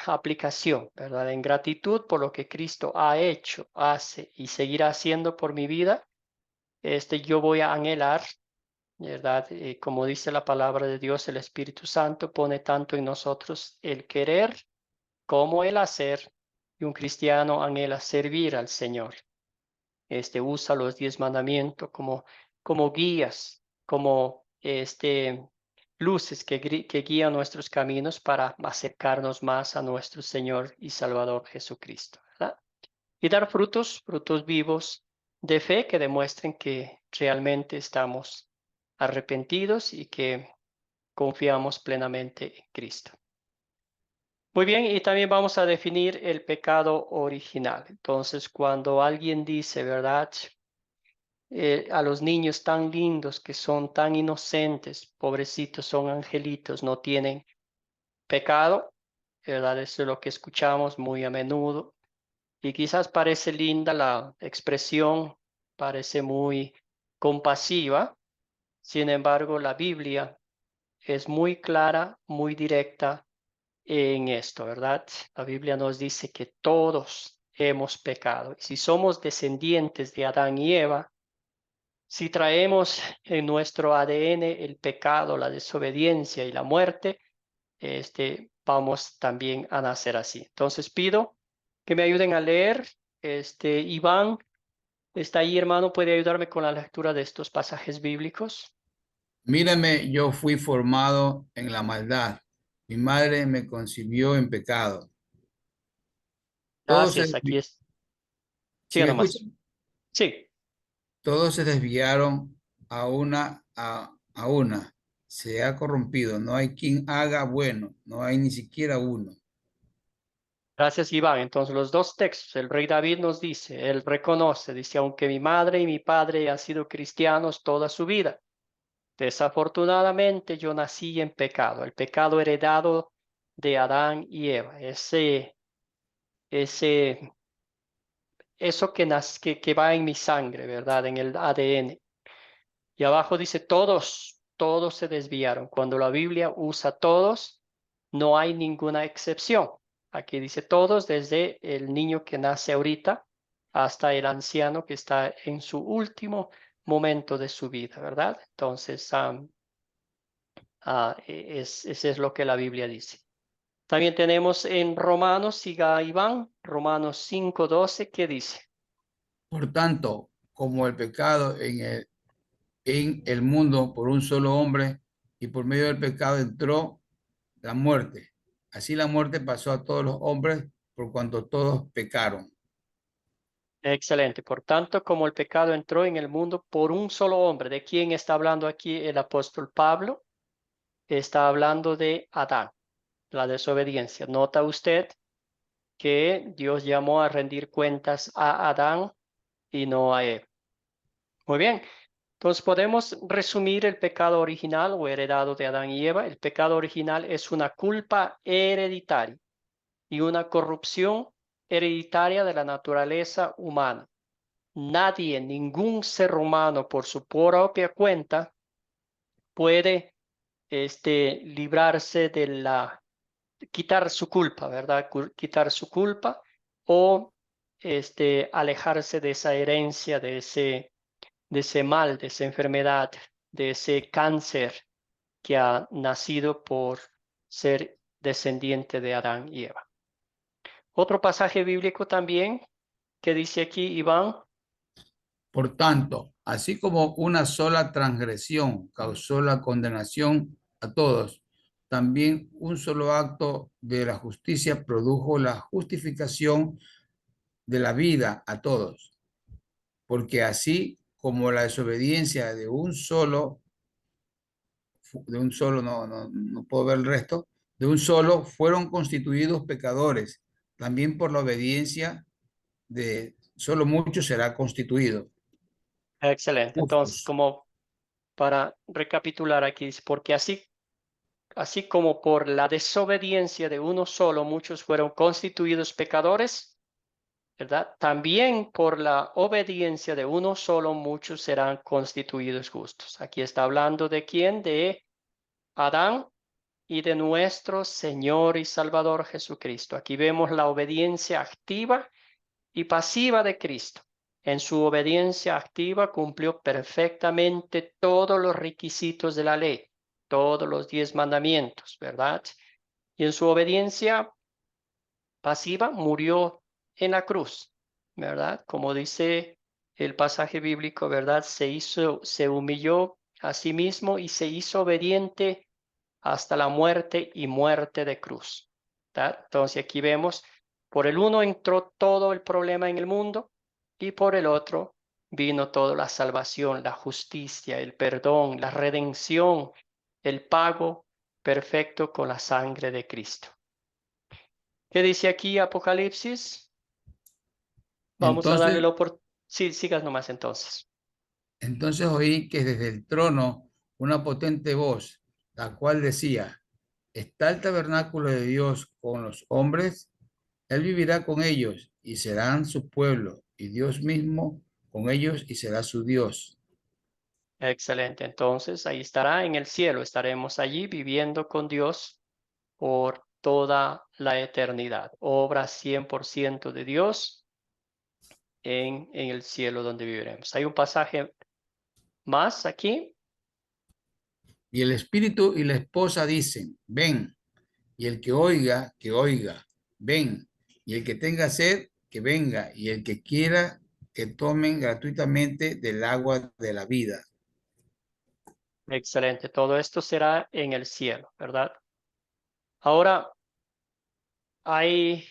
aplicación, ¿verdad? En gratitud por lo que Cristo ha hecho, hace y seguirá haciendo por mi vida. Yo voy a anhelar, ¿verdad? Como dice la palabra de Dios, el Espíritu Santo pone tanto en nosotros el querer como el hacer, y un cristiano anhela servir al Señor. Usa los 10 mandamientos como guías, como luces que guían nuestros caminos para acercarnos más a nuestro Señor y Salvador Jesucristo, ¿verdad? Y dar frutos vivos de fe que demuestren que realmente estamos arrepentidos y que confiamos plenamente en Cristo. Muy bien, y también vamos a definir el pecado original. Entonces, cuando alguien dice, ¿verdad? A los niños tan lindos que son tan inocentes, pobrecitos, son angelitos, no tienen pecado, ¿verdad? Eso es lo que escuchamos muy a menudo. Y quizás parece linda la expresión, parece muy compasiva. Sin embargo, la Biblia es muy clara, muy directa en esto, ¿verdad? La Biblia nos dice que todos hemos pecado. Y si somos descendientes de Adán y Eva, si traemos en nuestro ADN el pecado, la desobediencia y la muerte, vamos también a nacer así. Entonces pido que me ayuden a leer. Iván, ¿está ahí, hermano? ¿Puede ayudarme con la lectura de estos pasajes bíblicos?
Mírame, yo fui formado en la maldad. Mi madre me concibió en pecado. Todos se,
Gracias, aquí es.
¿sí
Sí,
me
nomás.
escuchan?
Sí.
Todos se desviaron a una. Se ha corrompido. No hay quien haga bueno. No hay ni siquiera uno.
Gracias, Iván. Entonces, los dos textos, el rey David nos dice, él reconoce, dice, aunque mi madre y mi padre han sido cristianos toda su vida, desafortunadamente yo nací en pecado, el pecado heredado de Adán y Eva, eso que va en mi sangre, ¿verdad? En el ADN. Y abajo dice, todos se desviaron. Cuando la Biblia usa todos, no hay ninguna excepción. Aquí dice todos, desde el niño que nace ahorita hasta el anciano que está en su último momento de su vida, ¿verdad? Entonces, eso es lo que la Biblia dice. También tenemos en Romanos, siga Iván, Romanos 5:12, ¿qué dice?
Por tanto, como el pecado en el mundo por un solo hombre y por medio del pecado entró la muerte. Así la muerte pasó a todos los hombres por cuanto todos pecaron.
Excelente. Por tanto, como el pecado entró en el mundo por un solo hombre, ¿de quién está hablando aquí el apóstol Pablo? Está hablando de Adán, la desobediencia. Nota usted que Dios llamó a rendir cuentas a Adán y no a Eva. Muy bien. Entonces podemos resumir el pecado original o heredado de Adán y Eva. El pecado original es una culpa hereditaria y una corrupción hereditaria de la naturaleza humana. Nadie, ningún ser humano por su propia cuenta puede librarse de quitar su culpa, ¿verdad? Quitar su culpa o alejarse de esa herencia, de ese mal, de esa enfermedad, de ese cáncer que ha nacido por ser descendiente de Adán y Eva. Otro pasaje bíblico también que dice aquí, Iván.
Por tanto, así como una sola transgresión causó la condenación a todos, también un solo acto de la justicia produjo la justificación de la vida a todos. Porque así como la desobediencia de un solo, no puedo ver el resto, de un solo fueron constituidos pecadores, también por la obediencia de solo muchos será constituido.
Excelente. Entonces, como para recapitular aquí, porque así como por la desobediencia de uno solo muchos fueron constituidos pecadores, ¿verdad? También por la obediencia de uno solo muchos serán constituidos justos. Aquí está hablando de quién, de Adán y de nuestro Señor y Salvador Jesucristo. Aquí vemos la obediencia activa y pasiva de Cristo. En su obediencia activa cumplió perfectamente todos los requisitos de la ley, todos los 10 mandamientos, ¿verdad? Y en su obediencia pasiva murió en la cruz, ¿verdad? Como dice el pasaje bíblico, ¿verdad? Se humilló a sí mismo y se hizo obediente hasta la muerte y muerte de cruz, ¿verdad? Entonces aquí vemos, por el uno entró todo el problema en el mundo y por el otro vino toda la salvación, la justicia, el perdón, la redención, el pago perfecto con la sangre de Cristo. ¿Qué dice aquí Apocalipsis? Vamos a darle la oportunidad. Sí, sigas nomás entonces.
Entonces oí que desde el trono una potente voz, la cual decía, está el tabernáculo de Dios con los hombres, Él vivirá con ellos y serán su pueblo, y Dios mismo con ellos y será su Dios.
Excelente. Entonces ahí estará en el cielo. Estaremos allí viviendo con Dios por toda la eternidad. Obra 100% de Dios en el cielo donde viviremos. Hay un pasaje más aquí.
Y el espíritu y la esposa dicen, ven, y el que oiga, ven, y el que tenga sed, que venga, y el que quiera, que tomen gratuitamente del agua de la vida.
Excelente. Todo esto será en el cielo, ¿verdad? Ahora, hay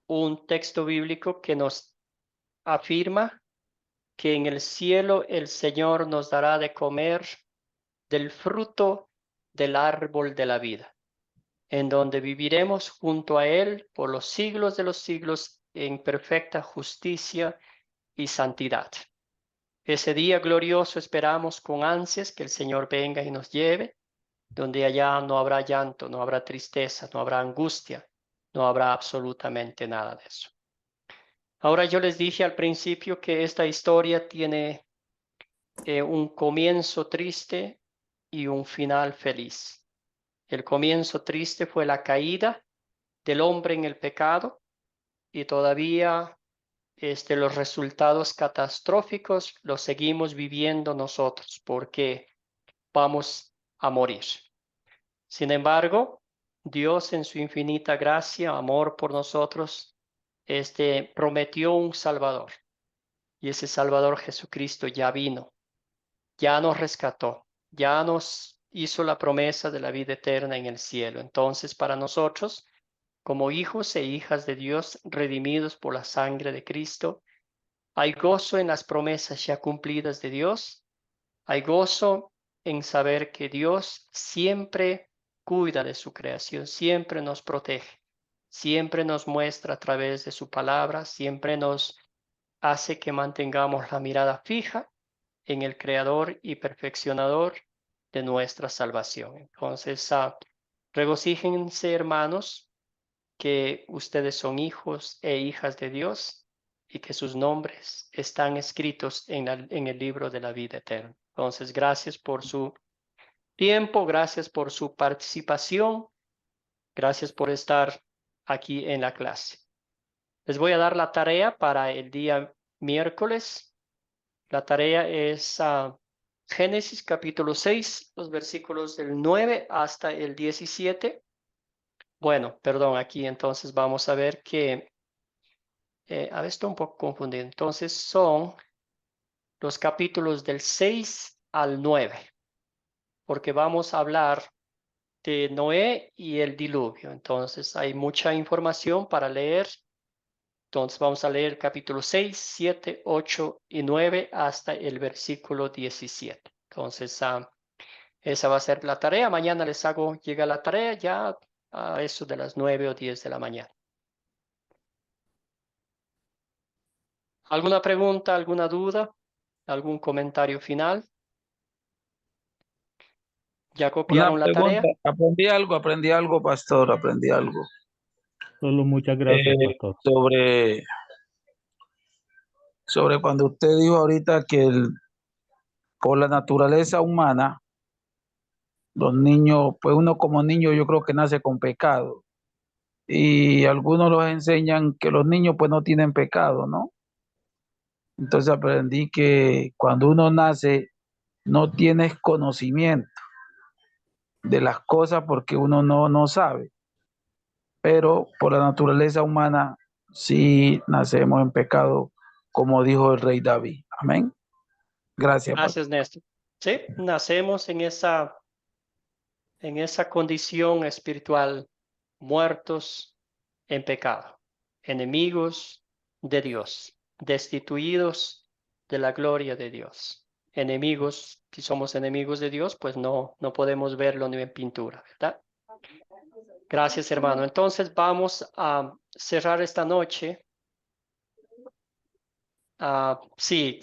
un texto bíblico que nos afirma que en el cielo el Señor nos dará de comer del fruto del árbol de la vida, en donde viviremos junto a Él por los siglos de los siglos en perfecta justicia y santidad. Ese día glorioso esperamos con ansias que el Señor venga y nos lleve, donde allá no habrá llanto, no habrá tristeza, no habrá angustia, no habrá absolutamente nada de eso. Ahora yo les dije al principio que esta historia tiene un comienzo triste y un final feliz. El comienzo triste fue la caída del hombre en el pecado y todavía los resultados catastróficos los seguimos viviendo nosotros porque vamos a morir. Sin embargo, Dios en su infinita gracia, amor por nosotros, prometió un Salvador. Y ese Salvador Jesucristo ya vino, ya nos rescató, ya nos hizo la promesa de la vida eterna en el cielo. Entonces, para nosotros, como hijos e hijas de Dios, redimidos por la sangre de Cristo, hay gozo en las promesas ya cumplidas de Dios. Hay gozo en saber que Dios siempre cuida de su creación, siempre nos protege, siempre nos muestra a través de su palabra, siempre nos hace que mantengamos la mirada fija en el Creador y Perfeccionador de nuestra salvación. Entonces, regocíjense, hermanos, que ustedes son hijos e hijas de Dios y que sus nombres están escritos en el libro de la vida eterna. Entonces, gracias por su tiempo, gracias por su participación, gracias por estar aquí en la clase. Les voy a dar la tarea para el día miércoles. La tarea es Génesis capítulo 6, los versículos del 9 hasta el 17. Bueno, perdón, aquí entonces vamos a ver que, a ver, estoy un poco confundido. Entonces son los capítulos del 6 al 9, porque vamos a hablar de Noé y el diluvio. Entonces hay mucha información para leer. Entonces vamos a leer capítulo 6, 7, 8 y 9 hasta el versículo 17. Entonces esa va a ser la tarea. Mañana les llega la tarea ya a eso de las 9 o 10 de la mañana. ¿Alguna pregunta, alguna duda, algún comentario final? ¿Ya
Una
copiaron la
pregunta,
tarea?
aprendí algo, pastor, aprendí algo.
Solo muchas gracias, pastor.
Sobre cuando usted dijo ahorita que por la naturaleza humana, los niños, pues uno como niño yo creo que nace con pecado. Y algunos los enseñan que los niños pues no tienen pecado, ¿no? Entonces aprendí que cuando uno nace no tienes conocimiento de las cosas porque uno no sabe. Pero por la naturaleza humana sí nacemos en pecado, como dijo el rey David. Amén. Gracias, pastor.
Gracias, Néstor. Sí, nacemos en esa condición espiritual, muertos en pecado, enemigos de Dios, destituidos de la gloria de Dios. Enemigos, si somos enemigos de Dios, pues no podemos verlo ni en pintura, ¿verdad? Gracias, hermano. Entonces vamos a cerrar esta noche. Sí,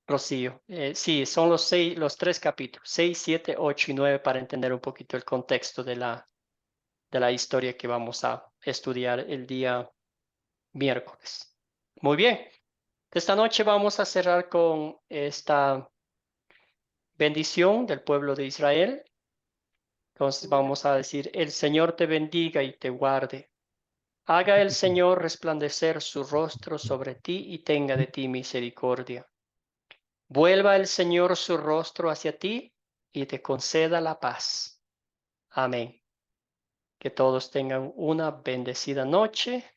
Rocío. Sí, son los 3 capítulos, 6, 7, 8 y 9, para entender un poquito el contexto de la historia que vamos a estudiar el día miércoles. Muy bien. Esta noche vamos a cerrar con esta bendición del pueblo de Israel. Entonces vamos a decir: el Señor te bendiga y te guarde. Haga el Señor resplandecer su rostro sobre ti y tenga de ti misericordia. Vuelva el Señor su rostro hacia ti y te conceda la paz. Amén. Que todos tengan una bendecida noche